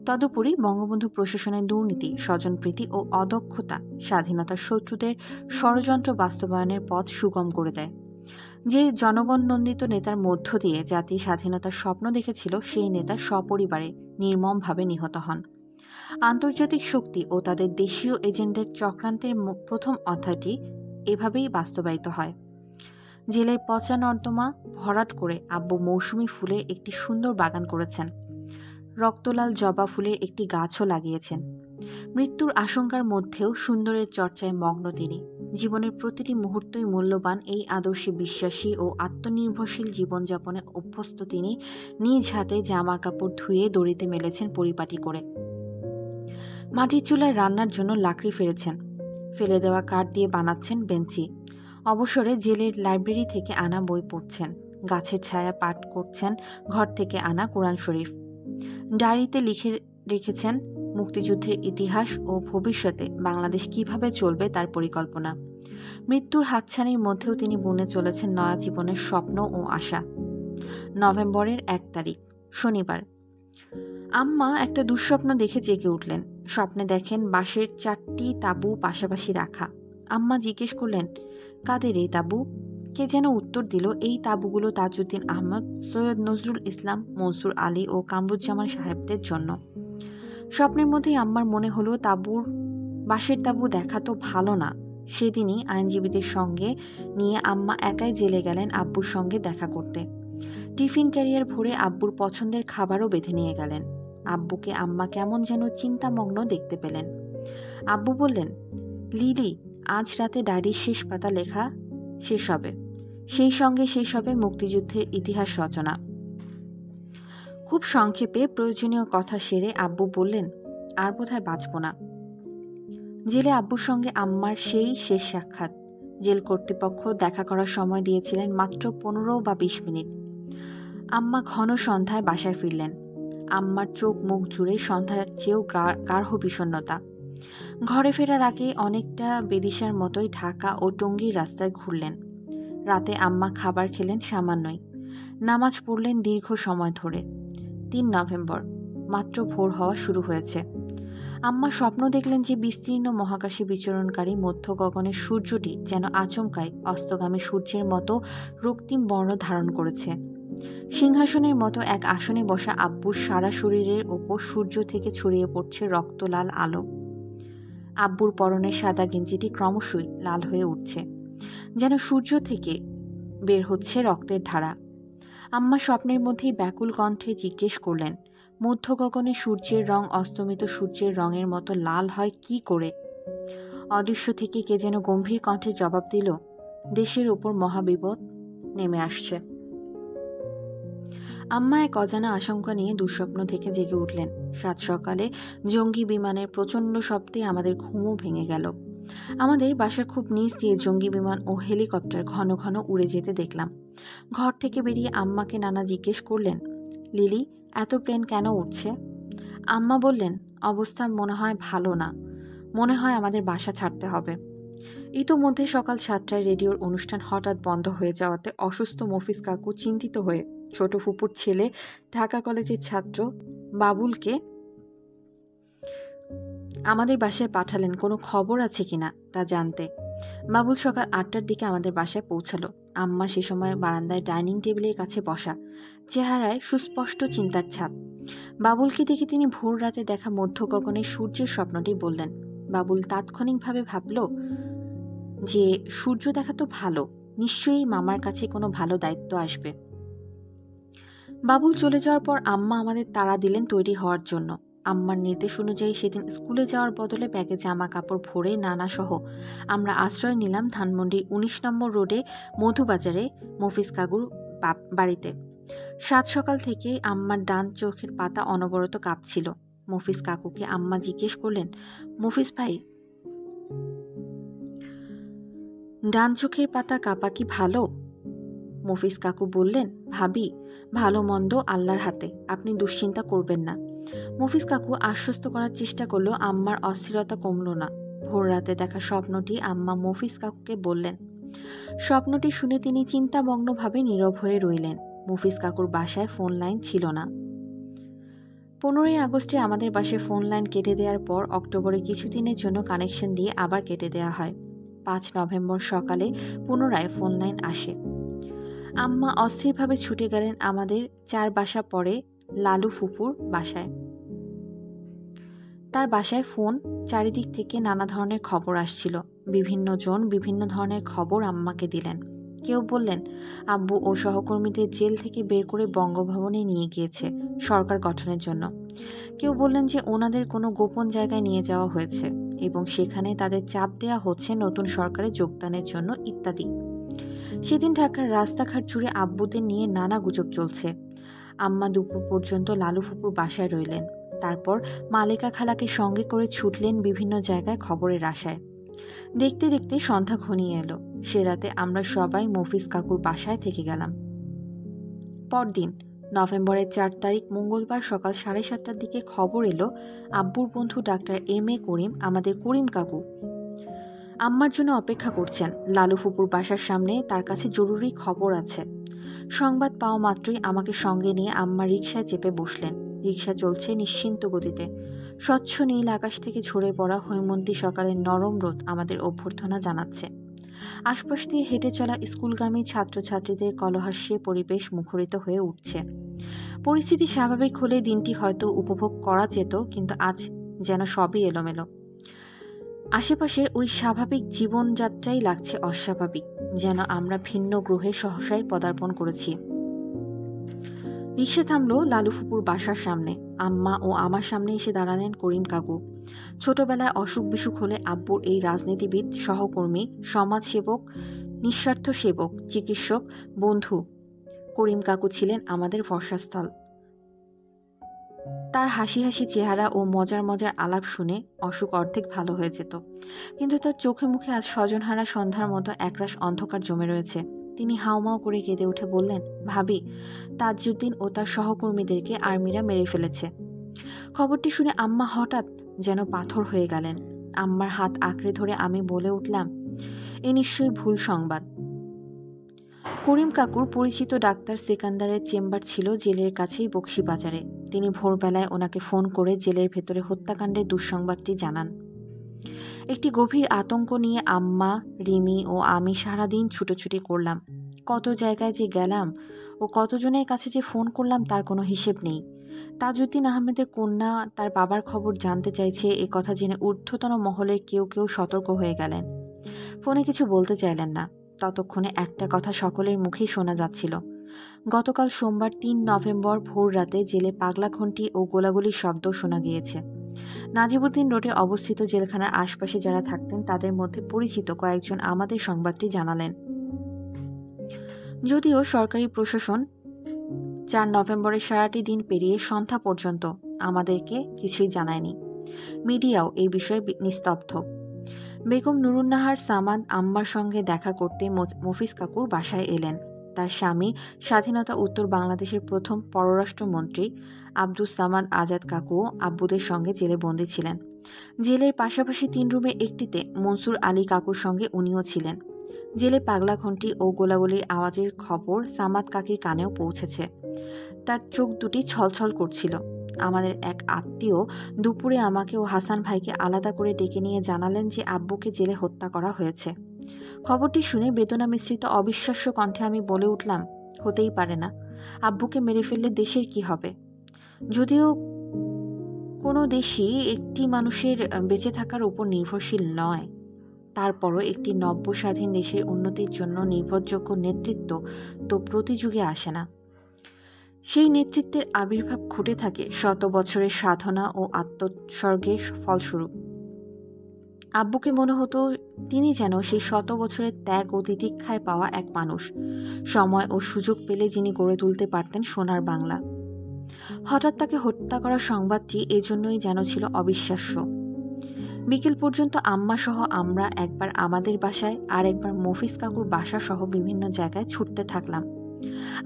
তদুপরি বঙ্গবন্ধু প্রশাসনের দুর্নীতি, স্বজনপ্রীতি ও অদক্ষতা স্বাধীনতার শত্রুদের ষড়যন্ত্র বাস্তবায়নের পথ সুগম করে দেয়। যে জনগণ নন্দিত নেতার মধ্য দিয়ে জাতি স্বাধীনতার স্বপ্ন দেখেছিল, সেই নেতা সপরিবারে নির্মমভাবে নিহত হন। আন্তর্জাতিক শক্তি ও তাদের দেশীয় এজেন্টদের চক্রান্তের প্রথম অধ্যায়টি এভাবেই বাস্তবায়িত হয়। জেলের পচা নর্দমা ভরাট করে আব্বু মৌসুমী ফুলের একটি সুন্দর বাগান করেছেন। রক্তলাল জবা ফুলের একটি গাছও লাগিয়েছেন। মৃত্যুর আশঙ্কার মধ্যেও সুন্দরের চর্চায় মগ্ন তিনি। জীবনের প্রতিটি মুহূর্তই মূল্যবান, এই আদর্শে বিশ্বাসী ও আত্মনির্ভরশীল জীবনযাপনে অভ্যস্ত তিনি নিজ হাতে জামা কাপড় ধুয়ে দড়িতে মেলেছেন পরিপাটি করে। মাটির চুলায় রান্নার জন্য লাকড়ি ফেলেছেন, ফেলে দেওয়া কাঠ দিয়ে বানাচ্ছেন বেঞ্চি। অবসরে জেলের লাইব্রেরি থেকে আনা বই পড়ছেন, গাছের ছায়া পাঠ করছেন ঘর থেকে আনা কোরআন শরীফ। ডায়েরিতে লিখে রেখেছেন মুক্তিযুদ্ধের ইতিহাস ও ভবিষ্যতে বাংলাদেশ কিভাবে চলবে তার পরিকল্পনা। মৃত্যুর হাতছানির মধ্যেও তিনি বুনে চলেছেন নয়া জীবনের স্বপ্ন ও আশা। নভেম্বরের ১ তারিখ, শনিবার। আম্মা একটা দুঃস্বপ্ন দেখে জেগে উঠলেন। স্বপ্নে দেখেন বাঁশের ৪টি তাঁবু পাশাপাশি রাখা। আম্মা জিজ্ঞেস করলেন, কাদের এই তাঁবু? কে যেন উত্তর দিল, এই তাঁবুগুলো তাজউদ্দিন আহমদ, সৈয়দ নজরুল ইসলাম, মনসুর আলী ও কামরুজ্জামান সাহেবদের জন্য। স্বপ্নের মধ্যেই আম্মার মনে হলো বাঁশের তাঁবু দেখা তো ভালো না। সেদিনই আইনজীবীদের সঙ্গে নিয়ে আম্মা একাই জেলে গেলেন আব্বুর সঙ্গে দেখা করতে। টিফিন ক্যারিয়ার ভরে আব্বুর পছন্দের খাবারও বেঁধে নিয়ে গেলেন। আব্বুকে আম্মা কেমন যেন চিন্তামগ্ন দেখতে পেলেন। আব্বু বললেন, লিলি, আজ রাতে ডায়েরির শেষ পাতা লেখা শেষ হবে, সেই সঙ্গে শেষ হবে মুক্তিযুদ্ধের ইতিহাস রচনা। খুব সংক্ষেপে প্রয়োজনীয় কথা সেরে আব্বু বললেন, আর বোধহয় বাঁচব না। জেলে আব্বুর সঙ্গে আম্মার সেই শেষ সাক্ষাৎ। জেল কর্তৃপক্ষ দেখা করার সময় দিয়েছিলেন মাত্র ১৫ বা ২০ মিনিট। আম্মা ঘন সন্ধ্যায় বাসায় ফিরলেন। আম্মার চোখ মুখ জুড়ে সন্ধ্যার চেয়েও গাঢ় বিষণ্ণতা। ঘরে ফেরার আগে অনেকটা বেদিশার মতোই ঢাকা ও টঙ্গীর রাস্তায় ঘুরলেন। রাতে আম্মা খাবার খেলেন সামান্যই। নামাজ পড়লেন দীর্ঘ সময় ধরে। ৩ নভেম্বর, মাত্র ভোর হওয়া শুরু হয়েছে। আম্মা স্বপ্ন দেখলেন যে বিস্তীর্ণ মহাকাশে বিচরণকারী মধ্য গগনের সূর্যটি যেন আচমকায় অস্তগামী সূর্যের মতো রক্তিম বর্ণ ধারণ করেছে। সিংহাসনের মতো এক আসনে বসা আব্বুর সারা শরীরের ওপর সূর্য থেকে ছড়িয়ে পড়ছে রক্তলাল আলো। আব্বুর পরনের সাদা গেঞ্জিটি ক্রমশই লাল হয়ে উঠছে, যেন সূর্য থেকে বের হচ্ছে রক্তের ধারা। আম্মা স্বপ্নের মধ্যেই ব্যাকুল কণ্ঠে জিজ্ঞেস করলেন, মধ্য গগনে সূর্যের রং অস্তমিত সূর্যের রঙের মতো লাল হয় কি করে? অদৃশ্য থেকে কে যেন গম্ভীর কণ্ঠে জবাব দিল, দেশের ওপর মহাবিপদ নেমে আসছে। আম্মা এক অজানা আশঙ্কা নিয়ে দুঃস্বপ্ন থেকে জেগে উঠলেন। সাত সকালে জঙ্গি বিমানের প্রচণ্ড শব্দে আমাদের ঘুমও ভেঙে গেল। আমাদের বাসার খুব নিচ দিয়ে জঙ্গি বিমান ও হেলিকপ্টার ঘন ঘন উড়ে যেতে দেখলাম। ঘর থেকে বেরিয়ে আম্মাকে নানা জিজ্ঞেস করলেন, লিলি, এত প্লেন কেন উঠছে? আম্মা বললেন, অবস্থা মনে হয় ভালো না, মনে হয় আমাদের বাসা ছাড়তে হবে। ইতোমধ্যে সকাল 7টায় রেডিওর অনুষ্ঠান হঠাৎ বন্ধ হয়ে যাওয়াতে অসুস্থ মফিজ কাকু চিন্তিত হয়ে ছোট ফুপুর ছেলে ঢাকা কলেজের ছাত্র বাবুলকে আমাদের বাসায় পাঠালেন কোনো খবর আছে কিনা তা জানতে। বাবুল সকাল 8টার দিকে আমাদের বাসায় পৌঁছালো। আম্মা সে সময় বারান্দায় ডাইনিং টেবিলের কাছে বসা, চেহারায় সুস্পষ্ট চিন্তার ছাপ। বাবুলকে দেখে তিনি ভোর রাতে দেখা মধ্য গগনের সূর্যের স্বপ্নটি বললেন। বাবুল তাৎক্ষণিকভাবে ভাবল যে সূর্য দেখা তো ভালো, নিশ্চয়ই মামার কাছে কোনো ভালো দায়িত্ব আসবে। বাবুল চলে যাওয়ার পর আম্মা আমাদের তাড়া দিলেন তৈরি হওয়ার জন্য। আম্মার নির্দেশ অনুযায়ী সেদিন স্কুলে যাওয়ার বদলে ব্যাগে জামা কাপড় ভরে নানা সহ আমরা আশ্রয় নিলাম ধানমন্ডির 19 নম্বর রোডে মধুবাজারে মফিজ কাকুর বাড়িতে। সাত সকাল থেকেই আম্মার ডান চোখের পাতা অনবরত কাঁপছিল। মফিজ কাকুকে আম্মা জিজ্ঞেস করলেন, মফিজ ভাই, ডান চোখের পাতা কাঁপা কি ভালো? মফিজ কাকু বললেন, ভাবি, ভালো মন্দ আল্লাহর হাতে, আপনি দুশ্চিন্তা করবেন না। মফিজ কাকু আশ্বস্ত করার চেষ্টা করলেও আম্মার অস্থিরতা কমল না। ভোর রাতে দেখা স্বপ্নটি আম্মা মফিজ কাকুকে বললেন। স্বপ্নটি শুনে তিনি চিন্তামগ্নভাবে নীরব হয়ে রইলেন। মফিজ কাকুর বাসায় ফোন লাইন ছিল না। 15ই আগস্টে আমাদের বাসায় ফোন লাইন কেটে দেওয়ার পর অক্টোবরে কিছুদিনের জন্য কানেকশন দিয়ে আবার কেটে দেওয়া হয়। 5 নভেম্বর সকালে পুনরায় ফোন লাইন আসে। আম্মা অস্থিরভাবে ছুটে গেলেন আমাদের 4 বাসা পরে লালু ফুপুর বাসায়। তার বাসায় ফোন, চারিদিক থেকে নানা ধরনের খবর আসছিল। বিভিন্ন জন বিভিন্ন ধরনের খবর আম্মাকে দিলেন। কেউ বললেন আব্বু ও সহকর্মীদের জেল থেকে বের করে বঙ্গভবনে নিয়ে গিয়েছে সরকার গঠনের জন্য। কেউ বললেন যে ওনাদের কোনো গোপন জায়গায় নিয়ে যাওয়া হয়েছে এবং সেখানে তাদের চাপ দেওয়া হচ্ছে নতুন সরকারে যোগদানের জন্য ইত্যাদি। সেদিন ঢাকার রাস্তাঘাট জুড়ে আব্বুদের নিয়ে নানা গুজব চলছে। আম্মা দুপুর পর্যন্ত লালু ফুপুর বাসায় রইলেন। তারপর মালেকা খালাকে সঙ্গে করে ছুটলেন বিভিন্ন জায়গায় খবরের আশায়। দেখতে দেখতে সন্ধ্যা ঘনিয়ে এলো। সে রাতে আমরা সবাই মফিজ কাকুর বাসায় থেকে গেলাম। পরদিন নভেম্বরের 4 তারিখ মঙ্গলবার সকাল 7:30টার দিকে খবর এলো আব্বুর বন্ধু ডাক্তার এম এ করিম, আমাদের করিম কাকু, আম্মার জন্য অপেক্ষা করছেন লালু ফুপুর বাসার সামনে। তার কাছে জরুরি খবর আছে। সংবাদ পাওয়া মাত্রই আমাকে সঙ্গে নিয়ে আম্মা রিকশায় চেপে বসলেন। রিকশা চলছে নিশ্চিন্ত গতিতে। স্বচ্ছ নীল আকাশ থেকে ঝরে পড়া হৈমন্তী সকালের নরম রোদ আমাদের অভ্যর্থনা জানাচ্ছে। আশপাশ দিয়ে হেঁটে চলা স্কুলগামী ছাত্রছাত্রীদের কলহাস্যে পরিবেশ মুখরিত হয়ে উঠছে। পরিস্থিতি স্বাভাবিক হলে দিনটি হয়তো উপভোগ করা যেত, কিন্তু আজ যেন সবই এলোমেলো। আশেপাশের ওই স্বাভাবিক জীবনযাত্রাই লাগছে অস্বাভাবিক, যেন আমরা ভিন্ন গ্রহে সহসায় পদার্পণ করেছি। রিকশা থামলো লালু ফুপুর বাসার সামনে। আম্মা ও আমার সামনে এসে দাঁড়ালেন করিম কাকু। ছোটবেলায় অসুখ বিসুখ হলে আব্বুর এই রাজনীতিবিদ, সহকর্মী, সমাজসেবক, নিঃস্বার্থ সেবক, চিকিৎসক, বন্ধু করিম কাকু ছিলেন আমাদের ভরসাস্থল। তার হাসি হাসি চেহারা ও মজার মজার আলাপ শুনে অসুখ অর্ধেক ভালো হয়ে যেত, কিন্তু তার চোখে মুখে আজ স্বজনহারা সন্ধ্যার মতো একরাশ অন্ধকার জমে রয়েছে। তিনি হাউমাউ করে কেঁদে উঠে বললেন, ভাবি, তাজউদ্দিন ও তার সহকর্মীদেরকে আর্মিরা মেরে ফেলেছে। খবরটি শুনে আম্মা হঠাৎ যেন পাথর হয়ে গেলেন। আম্মার হাত আঁকড়ে ধরে আমি বলে উঠলাম, এ নিশ্চয়ই ভুল সংবাদ। করিম কাকুর পরিচিত ডাক্তার সেকান্দারের চেম্বার ছিল জেলের কাছেই বকশীবাজারে। তিনি ভোরবেলায় ওনাকে ফোন করে জেলের ভেতরে হত্যাকাণ্ডের দুঃসংবাদটি জানান। একটি গভীর আতঙ্ক নিয়ে আম্মা, রিমি ও আমি সারাদিন ছুটোছুটি করলাম। কত জায়গায় যে গেলাম ও কতজনের কাছে যে ফোন করলাম তার কোনো হিসেব নেই। তাজউদ্দিন আহমেদের কন্যা তার বাবার খবর জানতে চাইছে, এ কথা জেনে ঊর্ধ্বতন মহলের কেউ কেউ সতর্ক হয়ে গেলেন। ফোনে কিছু বলতে চাইলেন না। ততক্ষণে একটা কথা সকলের মুখেই শোনা যাচ্ছিল। গতকাল সোমবার 3 নভেম্বর ভোর রাতে জেলে পাগলা ঘণ্টি ও গোলাগুলির শব্দ শোনা গিয়েছে। নাজিবউদ্দিন রোডে অবস্থিত জেলখানার আশপাশে যারা থাকতেন তাদের মধ্যে পরিচিত কয়েকজন আমাদের সংবাদটি জানালেন। যদিও সরকারি প্রশাসন 4 নভেম্বরের সারাটি দিন পেরিয়ে সন্ধ্যা পর্যন্ত আমাদেরকে কিছুই জানায়নি। মিডিয়াও এই বিষয়ে নিস্তব্ধ। বেগম নুরুন্নাহার সামাদ আম্মার সঙ্গে দেখা করতে মফিজ কাকুর বাসায় এলেন। তার স্বামী স্বাধীনতা উত্তর বাংলাদেশের প্রথম পররাষ্ট্রমন্ত্রী আব্দুস সামাদ আজাদ কাকুও আব্বুদের সঙ্গে জেলে বন্দী ছিলেন। জেলের পাশাপাশি ৩ রুমের একটিতে মনসুর আলী কাকুর সঙ্গে উনিও ছিলেন। জেলে পাগলা ঘণ্টি ও গোলাগুলির আওয়াজের খবর সামাদ কাকির কানেও পৌঁছেছে। তার চোখ দুটি ছলছল করছিল। আমাদের এক আত্মীয় দুপুরে আমাকে ও হাসান ভাইকে আলাদা করে ডেকে নিয়ে জানালেন যে আব্বুকে জেলে হত্যা করা হয়েছে। খবরটি শুনে বেদনা মিশ্রিত অবিশ্বাস্য কণ্ঠে আমি বলে উঠলাম, হতেই পারে না। আব্বুকে মেরে ফেললে দেশের কি হবে? যদিও কোনো দেশই একটি মানুষের বেঁচে থাকার উপর নির্ভরশীল নয়, তারপরও একটি নব্য স্বাধীন দেশের উন্নতির জন্য নির্ভরযোগ্য নেতৃত্ব তো প্রতিযুগে আসে না। সেই নেতৃত্বের আবির্ভাব ঘটে থাকে শত বছরের সাধনা ও আত্মোৎসর্গের ফলস্বরূপ। আব্বুকে মনে হতো তিনি যেন সেই শত বছরের ত্যাগ ও তিতিক্ষায় পাওয়া এক মানুষ, সময় ও সুযোগ পেলে যিনি গড়ে তুলতে পারতেন সোনার বাংলা। হঠাৎ তাকে হত্যা করার সংবাদটি এজন্যই যেন ছিল অবিশ্বাস্য। বিকেল পর্যন্ত আম্মা সহ আমরা একবার আমাদের বাসায় আর একবার মফিজ কাকুর বাসা সহ বিভিন্ন জায়গায় ছুটতে থাকলাম।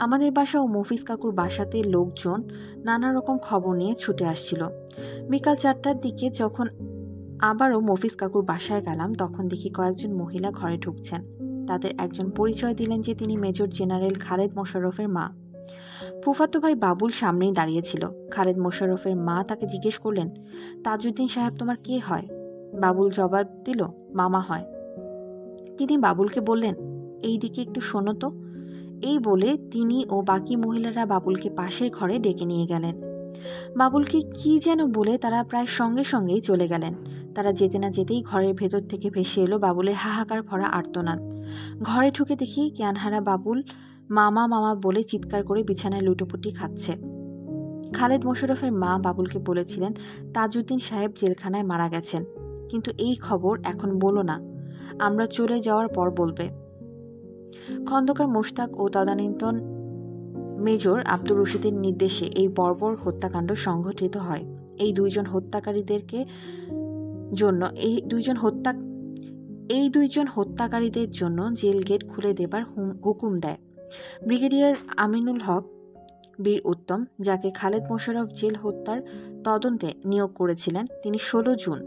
আমাদের বাসা ও মফিজ কাকুর বাসাতে লোকজন নানা রকম খবর নিয়ে ছুটে আসছিল। বিকাল 4টার দিকে যখন আবারও মফিজ কাকুর বাসায় গেলাম, তখন দেখি কয়েকজন মহিলা ঘরে ঢুকছেন। তাদের একজন পরিচয় দিলেন যে তিনি মেজর জেনারেল খালেদ মোশাররফের মা। ফুফাতো ভাই বাবুল সামনেই দাঁড়িয়েছিল। খালেদ মোশাররফের মা তাকে জিজ্ঞেস করলেন, তাজউদ্দিন সাহেব তোমার কে হয়? বাবুল জবাব দিল, মামা হয়। তিনি বাবুলকে বললেন, এই দিকে একটু শোনো তো। এই বলে তিনি ও বাকি মহিলারা বাবুলকে পাশের ঘরে ডেকে নিয়ে গেলেন। বাবুলকে কি যেন বলে তারা প্রায় সঙ্গে সঙ্গেই চলে গেলেন। তারা যেতে না যেতেই ঘরের ভেতর থেকে ভেসে এলো বাবুলের হাহাকার ভরা আর্তনাদ। ঘরে ঢুকে দেখি জ্ঞানহারা বাবুল মামা মামা বলে চিৎকার করে বিছানায় লুটোপুটি খাচ্ছে। খালেদ মোশাররফের মা বাবুলকে বলেছিলেন তাজউদ্দিন সাহেব জেলখানায় মারা গেছেন, কিন্তু এই খবর এখন বলো না, আমরা চলে যাওয়ার পর বলবে। খন্দকার মোশতাক ও তদানীন্তন মেজর আব্দুর রশিদের নির্দেশে এই বর্বর হত্যাকাণ্ড সংঘটিত হয়। এই দুইজন হত্যাকারীদের জন্য জেল গেট খুলে দেবার হুকুম দেয়। ব্রিগেডিয়ার আমিনুল হক বীর উত্তম, যাকে খালেদ মোশাররফ জেল হত্যার তদন্তে নিয়োগ করেছিলেন, তিনি 16 জুন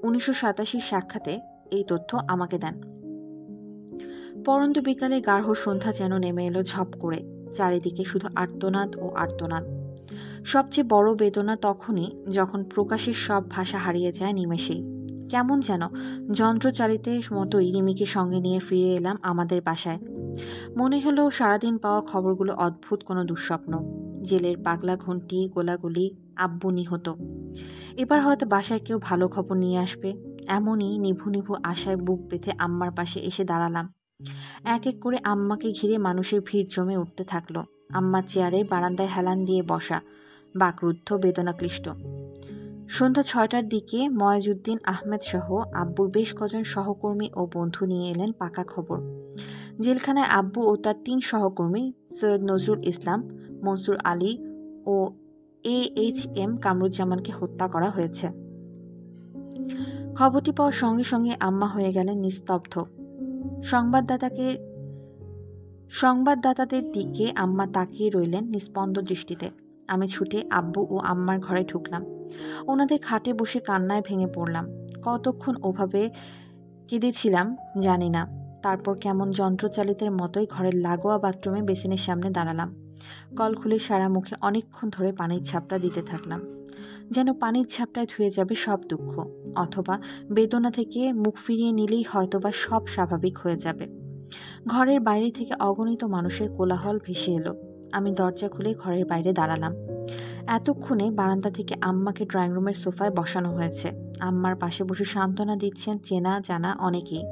1987 সাক্ষাতে এই তথ্য আমাকে দেন। পরন্ত বিকালে গাঢ় সন্ধ্যা যেন নেমে এলো ঝপ করে। চারিদিকে শুধু আর্তনাদ ও আর্তনাদ। সবচেয়ে বড় বেদনা তখনই যখন প্রকাশের সব ভাষা হারিয়ে যায় নিমেষেই। কেমন যেন যন্ত্রচালিতের মতোই রিমিকে সঙ্গে নিয়ে ফিরে এলাম আমাদের বাসায়। মনে হলো সারাদিন পাওয়া খবরগুলো অদ্ভুত কোনো দুঃস্বপ্ন। জেলের পাগলা ঘণ্টি, গোলাগুলি, আব্বু নিহত। এবার হয়তো বাসায় কেউ ভালো খবর নিয়ে আসবে, এমনই নিভু নিভু আশায় বুক বেঁধে আম্মার পাশে এসে দাঁড়ালাম। এক এক করে আম্মাকে ঘিরে মানুষের ভিড় জমে উঠতে থাকলো। আম্মা চেয়ারে বারান্দায় হেলান দিয়ে বসা, বাকরুদ্ধ, বেদনাক্লিষ্ট। সন্ধ্যা 6টার দিকে ময়াজউদ্দিন আহমেদ সহ আব্বুর বেশ কজন সহকর্মী ও বন্ধু নিয়ে এলেন পাকা খবর। জেলখানায় আব্বু ও তার 3 সহকর্মী সৈয়দ নজরুল ইসলাম, মনসুর আলী ও AHM কামরুজ্জামানকে হত্যা করা হয়েছে। খবরটি পাওয়ার সঙ্গে সঙ্গে আম্মা হয়ে গেলেন নিস্তব্ধ। সংবাদদাতাদের দিকে আম্মা তাকিয়ে রইলেন নিস্পন্দ দৃষ্টিতে। আমি ছুটে আব্বু ও আম্মার ঘরে ঢুকলাম। ওনাদের খাটে বসে কান্নায় ভেঙে পড়লাম। কতক্ষণ ওভাবে কেঁদেছিলাম জানি না। তারপর কেমন যন্ত্রচালিতের মতোই ঘরের লাগোয়া বাথরুমে বেসিনের সামনে দাঁড়ালাম। কল খুলে সারা মুখে অনেকক্ষণ ধরে পানির ঝাপটা দিতে থাকলাম, যেন পানির ঝাপটায় ধুয়ে যাবে সব দুঃখ, অথবা বেদনা থেকে মুখ ফিরিয়ে নিলেই হয়তোবা সব স্বাভাবিক হয়ে যাবে। ঘরের বাইরে থেকে অগণিত মানুষের কোলাহল ভেসে এলো। আমি দরজা খুলে ঘরের বাইরে দাঁড়ালাম। এতক্ষণে বারান্দা থেকে আম্মাকে ড্রয়িং রুমের সোফায় বসানো হয়েছে। আম্মার পাশে বসে সান্ত্বনা দিচ্ছেন চেনা জানা অনেকেই।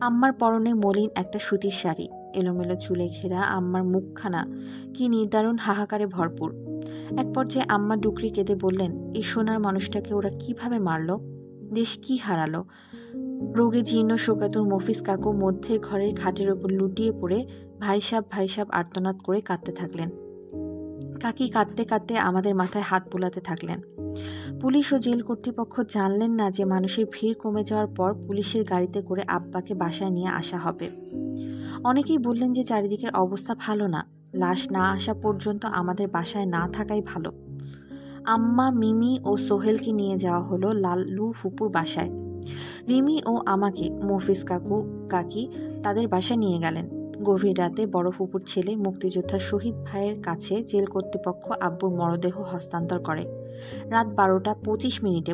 আম্মার পরনে মলিন একটা সুতির শাড়ি, এলোমেলো চুলে ঘেরা আম্মার মুখখানা কি নির্দারুণ হাহাকারে ভরপুর। এক পর্যায়ে আম্মা ডুকরি কেঁদে বললেন, এই সোনার মানুষটাকে ওরা কিভাবে মারল, দেশ কি হারালো। রোগে জীর্ণ শোকাতুর মফিজ কাকু মধ্যের ঘরের খাটের ওপর লুটিয়ে পড়ে ভাইসাব আর্তনাদ করে কাঁদতে থাকলেন। কাকি কাঁদতে কাঁদতে আমাদের মাথায় হাত বোলাতে থাকলেন। পুলিশ ও জেল কর্তৃপক্ষ জানলেন না যে মানুষের ভিড় কমে যাওয়ার পর পুলিশের গাড়িতে করে আব্বাকে বাসায় নিয়ে আসা হবে। অনেকেই বললেন যে চারিদিকের অবস্থা ভালো না, লাশ না আসা পর্যন্ত আমাদের বাসায় না থাকাই ভালো। আম্মা, মিমি ও সোহেলকে নিয়ে যাওয়া হলো লালু ফুপুর বাসায়। রিমি ও আমাকে মফিজ কাকি তাদের বাসায় নিয়ে গেলেন। গভীর রাতে বড় ফুপুর ছেলে মুক্তিযোদ্ধা শহীদ ভাইয়ের কাছে জেল কর্তৃপক্ষ আব্বুর মরদেহ হস্তান্তর করে। রাত 12:25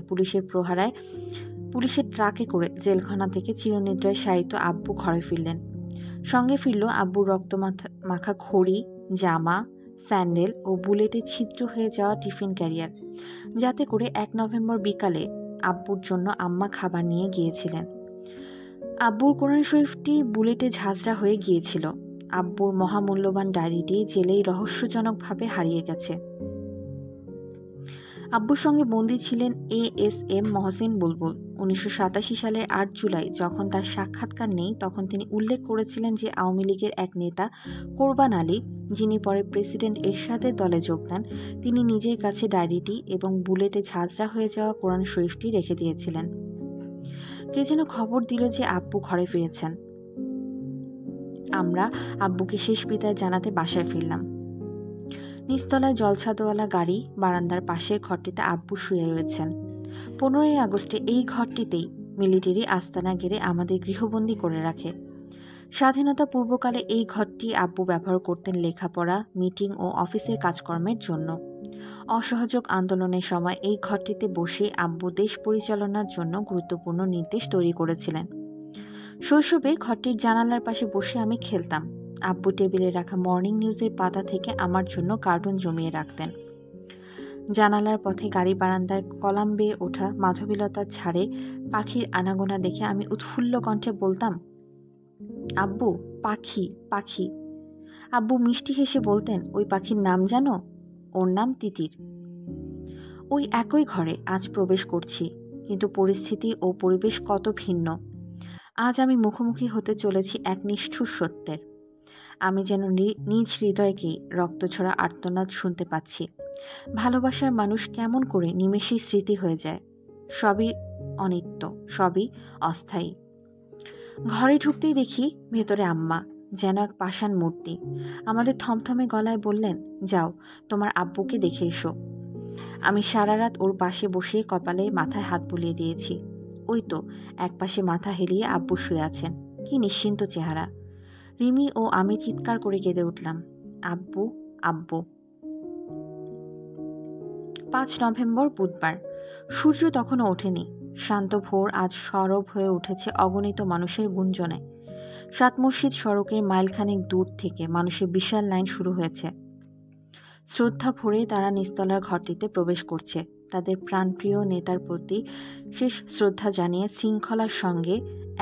পুলিশের ট্রাকে করে জেলখানা থেকে চিরনিদ্রায় শায়িত আব্বু ঘরে ফিরলেন। সঙ্গে ফিরল আব্বুর মাখা ঘড়ি, জামা, স্যান্ডেল ও বুলেটে ছিদ্র হয়ে যাওয়া টিফিন ক্যারিয়ার, যাতে করে 1 নভেম্বর বিকালে আব্বুর জন্য আম্মা খাবার নিয়ে গিয়েছিলেন। আব্বুর কোরআন শরীফটি বুলেটে ঝাঁঝরা হয়ে গিয়েছিল। আব্বুর মহামূল্যবান ডায়েরিটি জেলেই রহস্যজনকভাবে হারিয়ে গেছে। আব্বুর সঙ্গে বন্দী ছিলেন ASM মহসিন বুলবুল। 1987 সালের 8 জুলাই যখন তার সাক্ষাৎকার নেই, তখন তিনি উল্লেখ করেছিলেন যে আওয়ামী লীগের এক নেতা কোরবান আলী, যিনি পরে প্রেসিডেন্ট এরশাদের দলে যোগ দেন, তিনি নিজের কাছে ডায়েরিটি এবং বুলেটে ঝাঁঝরা হয়ে যাওয়া কোরআন শরীফটি রেখে দিয়েছিলেন। কে যেন খবর দিল যে আব্বু ঘরে ফিরেছেন। আমরা আব্বুকে শেষ বিদায় জানাতে বাসায় ফিরলাম। নিচতলায় জলছাদওয়ালা গাড়ি বারান্দার পাশের ঘরটিতে আব্বু শুয়ে রয়েছেন। 15ই আগস্টে এই ঘরটিতেই মিলিটারি আস্তানা গেড়ে আমাদের গৃহবন্দী করে রাখে। স্বাধীনতা পূর্বকালে এই ঘরটি আব্বু ব্যবহার করতেন লেখাপড়া, মিটিং ও অফিসের কাজকর্মের জন্য। অসহযোগ আন্দোলনের সময় এই ঘরটিতে বসে আব্বু দেশ পরিচালনার জন্য গুরুত্বপূর্ণ নির্দেশ তৈরি করেছিলেন। শৈশবে ঘরটির জানালার পাশে বসে আমি খেলতাম। আব্বু টেবিলে রাখা মর্নিং নিউজের পাতা থেকে আমার জন্য কার্টুন জমিয়ে রাখতেন। জানালার পথে গাড়ি বারান্দায় কলাম বেয়ে ওঠা মাধবীলতার ঝাড়ে পাখির আনাগোনা দেখে আমি উৎফুল্ল কণ্ঠে বলতাম, আব্বু, পাখি পাখি। আব্বু মিষ্টি হেসে বলতেন, ওই পাখির নাম জানো? ওর নাম তিতির। ওই একই ঘরে আজ প্রবেশ করছি, কিন্তু পরিস্থিতি ও পরিবেশ কত ভিন্ন। আজ আমি মুখোমুখি হতে চলেছি এক নিষ্ঠুর সত্যের। আমি যেন নিজ হৃদয়কেই রক্তছড়া আর্তনাদ শুনতে পাচ্ছি। ভালোবাসার মানুষ কেমন করে নিমেষেই স্মৃতি হয়ে যায়। সবই অনিত্য, সবই অস্থায়ী। ঘরে ঢুকতেই দেখি ভেতরে আম্মা, যেন এক পাষাণ মূর্তি। আমাদের থমথমে গলায় বললেন, যাও তোমার আব্বুকে দেখে এসো। আমি সারা রাত ওর পাশে বসে কপালে মাথায় হাত বুলিয়ে দিয়েছি। ওই তো এক পাশে মাথা হেলিয়ে আব্বু শুয়ে আছেন, কি নিশ্চিন্ত চেহারা। রিমি ও আমি চিৎকার করে কেঁদে উঠলাম, আব্বু আব্বু। 5 নভেম্বর বুধবার। সূর্য তখনও ওঠেনি। শান্ত ভোর আজ সরব হয়ে উঠেছে অগণিত মানুষের গুঞ্জনে। 7 মসজিদ সড়কের মাইলখানেক দূর থেকে মানুষের বিশাল লাইন শুরু হয়েছে। শ্রদ্ধা ভরে তারা নিচতলার ঘরটিতে প্রবেশ করছে। তাদের প্রাণপ্রিয় নেতার প্রতি শেষ শ্রদ্ধা জানিয়ে শৃঙ্খলার সঙ্গে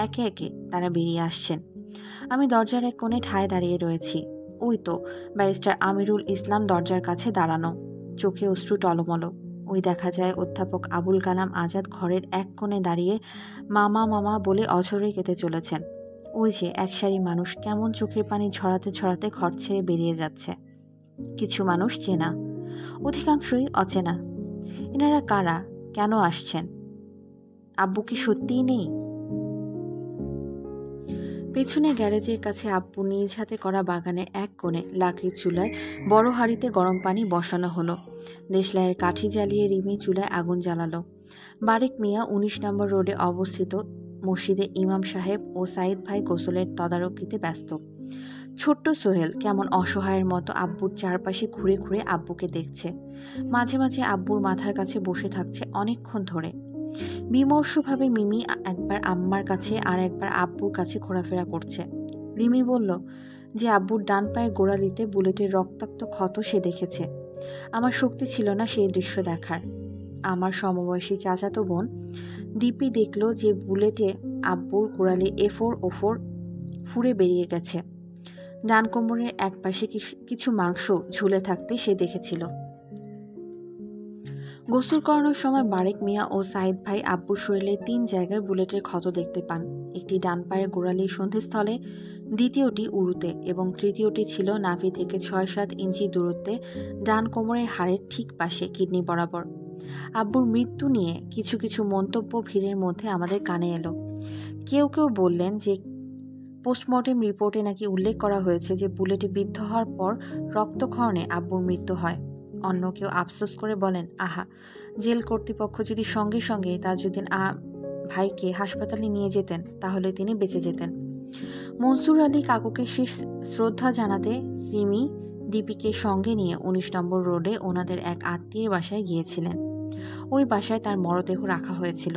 একে একে তারা বেরিয়ে আসছেন। আমি দরজার এক কোণে ঠায় দাঁড়িয়ে রয়েছি। ওই তো ব্যারিস্টার আমিরুল ইসলাম দরজার কাছে দাঁড়ানো, চোখে অশ্রু টলমল। ওই দেখা যায় অধ্যাপক আবুল কালাম আজাদ ঘরের এক কোণে দাঁড়িয়ে মামা মামা বলে অঝরে কেঁদে চলেছেন। ওই যে এক সারি মানুষ কেমন চোখের পানি ঝরাতে ঝরাতে ঘর ছেড়ে বেরিয়ে যাচ্ছে। কিছু মানুষ চেনা, অধিকাংশই অচেনা। এনারা কারা? কেন আসছেন? আব্বু কি সত্যিই নেই? পেছনে গ্যারেজের কাছে আব্বু নিজ হাতে করা বাগানের এক কোণে লাকড়ির চুলায় বড় হাঁড়িতে গরম পানি বসানো হলো। দেশলাইয়ের কাঠি জ্বালিয়ে রিমি চুলায় আগুন জ্বালালো। বারেক মিয়া 19 নম্বর রোডে অবস্থিত মসজিদে ইমাম সাহেব ও সাইদ ভাই গোসলের তদারকিতে ব্যস্ত। ছোট্ট সোহেল কেমন অসহায়ের মতো আব্বুর চারপাশে ঘুরে ঘুরে আব্বুকে দেখছে। মাঝে মাঝে আব্বুর মাথার কাছে বসে থাকছে অনেকক্ষণ ধরে। বিমর্ষভাবে মিমি একবার আম্মার কাছে আর একবার আব্বুর কাছে ঘোরাফেরা করছে। রিমি বলল যে আব্বুর ডান পায়ের গোড়ালিতে বুলেটের রক্তাক্ত ক্ষত সে দেখেছে। আমার শক্তি ছিল না সেই দৃশ্য দেখার। আমার সমবয়সী চাচাতো বোন দীপি দেখল যে বুলেটে আব্বুর গোড়ালির A4 ফুঁড়ে বেরিয়ে গেছে। ডান কোমরের এক পাশে কিছু মাংস ঝুলে থাকতে সে দেখেছিল। গোসল করানোর সময় বারেক মিয়া ও সাইদ ভাই আব্বুর শরীরের 3 জায়গায় বুলেটের ক্ষত দেখতে পান। একটি ডান পায়ের গোড়ালির সন্ধিস্থলে, দ্বিতীয়টি উরুতে এবং তৃতীয়টি ছিল নাভি থেকে 6-7 ইঞ্চি দূরত্বে ডান কোমরের হাড়ের ঠিক পাশে কিডনি বরাবর। আব্বুর মৃত্যু নিয়ে কিছু কিছু মন্তব্য ভিড়ের মধ্যে আমাদের কানে এলো। কেউ কেউ বললেন যে পোস্টমর্টেম রিপোর্টে নাকি উল্লেখ করা হয়েছে যে বুলেটে বিদ্ধ হওয়ার পর রক্তক্ষরণে আব্বুর মৃত্যু হয়। অন্য কেউ আফসোস করে বলেন, আহা, জেল কর্তৃপক্ষ যদি সঙ্গে সঙ্গে তাজউদ্দিন ভাইকে হাসপাতালে নিয়ে যেতেন তাহলে তিনি বেঁচে যেতেন। মনসুর আলী কাকুকে শেষ শ্রদ্ধা জানাতে রিমি দীপিকে সঙ্গে নিয়ে ১৯ নম্বর রোডে ওনাদের এক আত্মীয়ের বাসায় গিয়েছিলেন। ওই বাসায় তার মরদেহ রাখা হয়েছিল।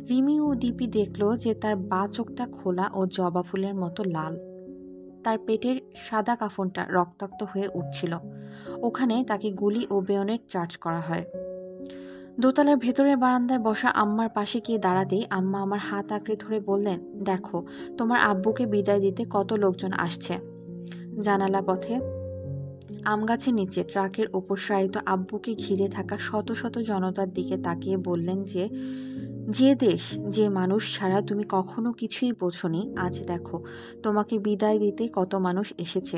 রিমি ও দীপি দেখল যে তার বাঁ চোখটা খোলা ও জবা ফুলের মতো লাল। তার পেটের সাদা কাফনটা রক্তাক্ত হয়ে উঠছিল। ওখানে তাকে গুলি ও বেয়নেট চার্জ করা হয়। দোতলার ভেতরের বারান্দায় বসা আম্মার পাশে গিয়ে দাঁড়াতেই আম্মা আমার হাত আঁকড়ে ধরে বললেন, দেখো তোমার আব্বুকে বিদায় দিতে কত লোকজন আসছে। জানালা পথে আমগাছের নিচে ট্রাকের ওপর শায়িত আব্বুকে ঘিরে থাকা শত শত জনতার দিকে তাকিয়ে বললেন যে দেশ, যে মানুষ ছাড়া তুমি কখনো কিছুই বোঝনি, আজ দেখো তোমাকে বিদায় দিতে কত মানুষ এসেছে।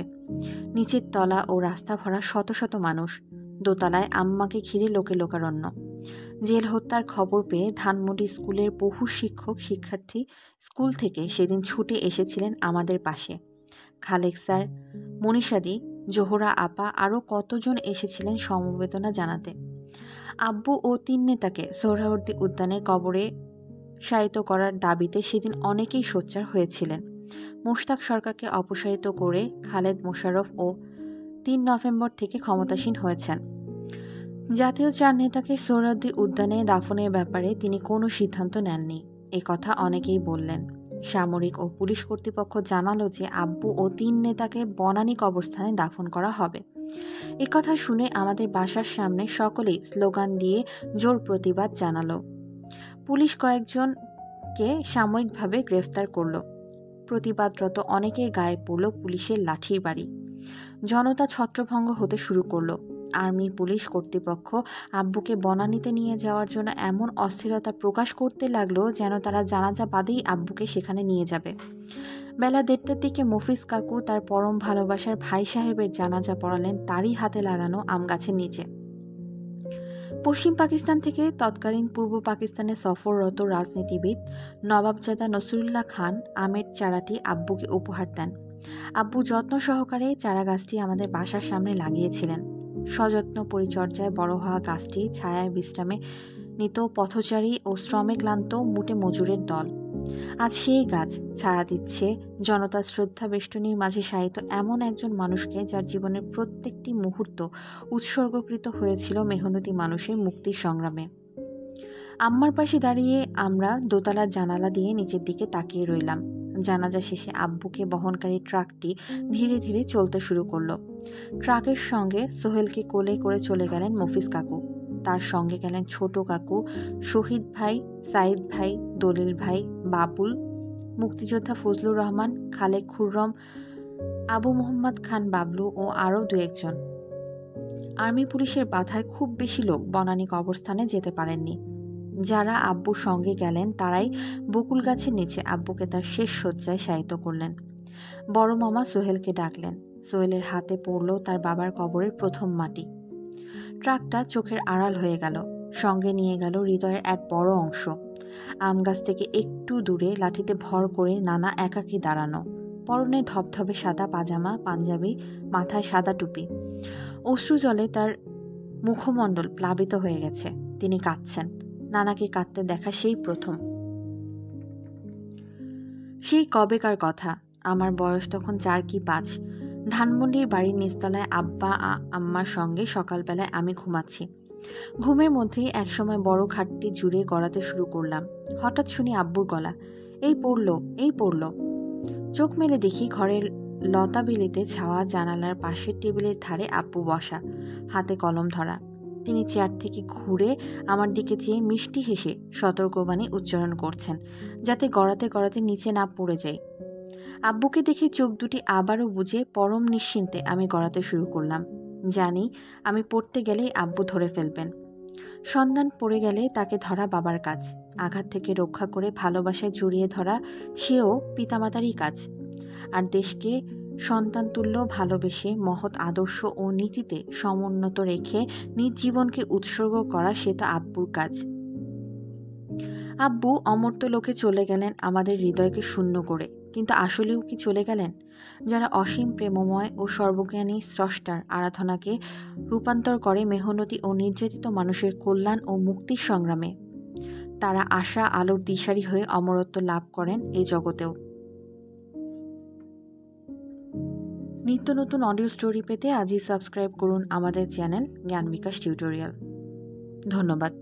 নিচের তলা ও রাস্তা ভরা শত শত মানুষ। দোতলায় আম্মাকে ঘিরে লোকে লোকারণ্য। জেল হত্যার খবর পেয়ে ধানমন্ডি স্কুলের বহু শিক্ষক শিক্ষার্থী স্কুল থেকে সেদিন ছুটে এসেছিলেন আমাদের পাশে। খালেক স্যার, মনীষাদি, জোহরা আপা আরও কতজন এসেছিলেন সমবেদনা জানাতে। আব্বু ও ৩ নেতাকে সোহরাওয়ার্দী উদ্যানে কবরে শায়িত করার দাবিতে সেদিন অনেকেই সোচ্চার হয়েছিলেন। মোশতাক সরকারকে অপসারিত করে খালেদ মোশাররফ ও ৩ নভেম্বর থেকে ক্ষমতাসীন হয়েছেন। জাতীয় ৪ নেতাকে সোহরাওয়ার্দী উদ্যানে দাফনের ব্যাপারে তিনি কোনো সিদ্ধান্ত নেননি, কথা অনেকেই বললেন। সামরিক ও পুলিশ কর্তৃপক্ষ জানালো যে আব্বু ও ৩ নেতাকে বনানী কবরস্থানে দাফন করা হবে। কথা শুনে আমাদের বাসার সামনে সকলেই স্লোগান দিয়ে জোর প্রতিবাদ জানালো। পুলিশ কয়েকজনকে সাময়িকভাবে গ্রেফতার করল। প্রতিবাদরত অনেকের গায়ে পড়ল পুলিশের লাঠির বাড়ি। জনতা ছত্রভঙ্গ হতে শুরু করলো। আর্মি পুলিশ কর্তৃপক্ষ আব্বুকে বনানীতে নিয়ে যাওয়ার জন্য এমন অস্থিরতা প্রকাশ করতে লাগলো যেন তারা জানাজা বাদেই আব্বুকে সেখানে নিয়ে যাবে। বেলা ১:৩০টার দিকে মফিজ কাকু তার পরম ভালোবাসার ভাই সাহেবের জানাজা পড়ালেন তারই হাতে লাগানো আম গাছের নিচে। পশ্চিম পাকিস্তান থেকে তৎকালীন পূর্ব পাকিস্তানে সফররত রাজনীতিবিদ নবাবজাদা নসরুল্লাহ খান আমের চারাটি আব্বুকে উপহার দেন। আব্বু যত্ন সহকারে চারা গাছটি আমাদের বাসার সামনে লাগিয়েছিলেন। সযত্ন পরিচর্যায় বড় হওয়া গাছটি ছায়ায় বিশ্রামে নিত পথচারী ও শ্রমে ক্লান্ত মুটে মজুরের দল। আজ সেই গাছ ছায়া দিচ্ছে জনতার শ্রদ্ধা বেষ্টনীর মাঝে শায়িত এমন একজন মানুষকে, যার জীবনের প্রত্যেকটি মুহূর্ত উৎসর্গকৃত হয়েছিল মেহনতি মানুষের মুক্তির সংগ্রামে। আম্মার পাশে দাঁড়িয়ে আমরা দোতলার জানালা দিয়ে নিচের দিকে তাকিয়ে রইলাম। জানাজা শেষে আব্বুকে বহনকারী ট্রাকটি ধীরে ধীরে চলতে শুরু করলো। ট্রাকের সঙ্গে সোহেলকে কোলে করে চলে গেলেন মফিজ কাকু। তার সঙ্গে গেলেন ছোট কাকু, শহীদ ভাই, সাইদ ভাই, দলিল ভাই, বাবুল, মুক্তিযোদ্ধা ফজলুর রহমান, খালেক খুররম, আবু মোহাম্মদ খান বাবলু ও আরও ২-১ জন। আর্মি পুলিশের বাধায় খুব বেশি লোক বনানী কবরস্থানে যেতে পারেননি। যারা আব্বুর সঙ্গে গেলেন তারাই বকুল গাছের নিচে আব্বুকে তার শেষ শয্যায় শায়িত করলেন। বড় মামা সোহেলকে ডাকলেন। সোহেলের হাতে পড়ল তার বাবার কবরের প্রথম মাটি। ট্রাকটা চোখের আড়াল হয়ে গেল, সঙ্গে নিয়ে গেল হৃদয়ের এক বড় অংশ। আম গাছ থেকে একটু দূরে লাঠিতে ভর করে নানা একাকী দাঁড়ানো, পরনে ধবধবে সাদা পাজামা পাঞ্জাবি, মাথায় সাদা টুপি। অশ্রু জলে তার মুখমণ্ডল প্লাবিত হয়ে গেছে। তিনি কাঁদছেন। নানাকে কাঁদতে দেখা সেই প্রথম। সেই কবেকার কথা, আমার বয়স তখন ৪ কি ৫। ধানমন্ডির বাড়ির নিচতলায় আব্বা আম্মার সঙ্গে সকালবেলায় আমি ঘুমাচ্ছি। ঘুমের মধ্যেই একসময় বড় খাটটি জুড়ে গড়াতে শুরু করলাম। হঠাৎ শুনি আব্বুর গলা, এই পড়লো, এই পড়লো। চোখ মেলে দেখি ঘরের লতাবেলিতে ছাওয়া জানালার পাশের টেবিলের ধারে আব্বু বসা, হাতে কলম ধরা। তিনি চেয়ার থেকে ঘুরে আমার দিকে চেয়ে মিষ্টি হেসে সতর্কবাণী উচ্চারণ করছেন, যাতে গড়াতে গড়াতে নিচে না পড়ে যাই। আব্বুকে দেখে চোখ দুটি আবারও বুজে পরম নিশ্চিন্তে আমি গড়াতে শুরু করলাম। জানি আমি পড়তে গেলেই আব্বু ধরে ফেলবেন। সন্তান পড়ে গেলে তাকে ধরা বাবার কাজ, আঘাত থেকে রক্ষা করে ভালোবাসায় জড়িয়ে ধরা সেও পিতামাতারই কাজ, আর দেশকে সন্তানতুল্য ভালোবেসে মহৎ আদর্শ ও নীতিতে সমুন্নত রেখে নিজ জীবনকে উৎসর্গ করা সে তো আব্বুর কাজ। আব্বু অমর্ত্য লোকে চলে গেলেন আমাদের হৃদয়কে শূন্য করে, কিন্তু আসলেও কি চলে গেলেন? যারা অসীম প্রেমময় ও সর্বজ্ঞানী স্রষ্টার আরাধনাকে রূপান্তর করে মেহনতি ও নির্যাতিত মানুষের কল্যাণ ও মুক্তির সংগ্রামে, তারা আশা আলোর দিশারি হয়ে অমরত্ব লাভ করেন এই জগতেও। নিত্য নতুন অডিও স্টোরি পেতে আজই সাবস্ক্রাইব করুন আমাদের চ্যানেল জ্ঞান বিকাশ টিউটোরিয়াল। ধন্যবাদ।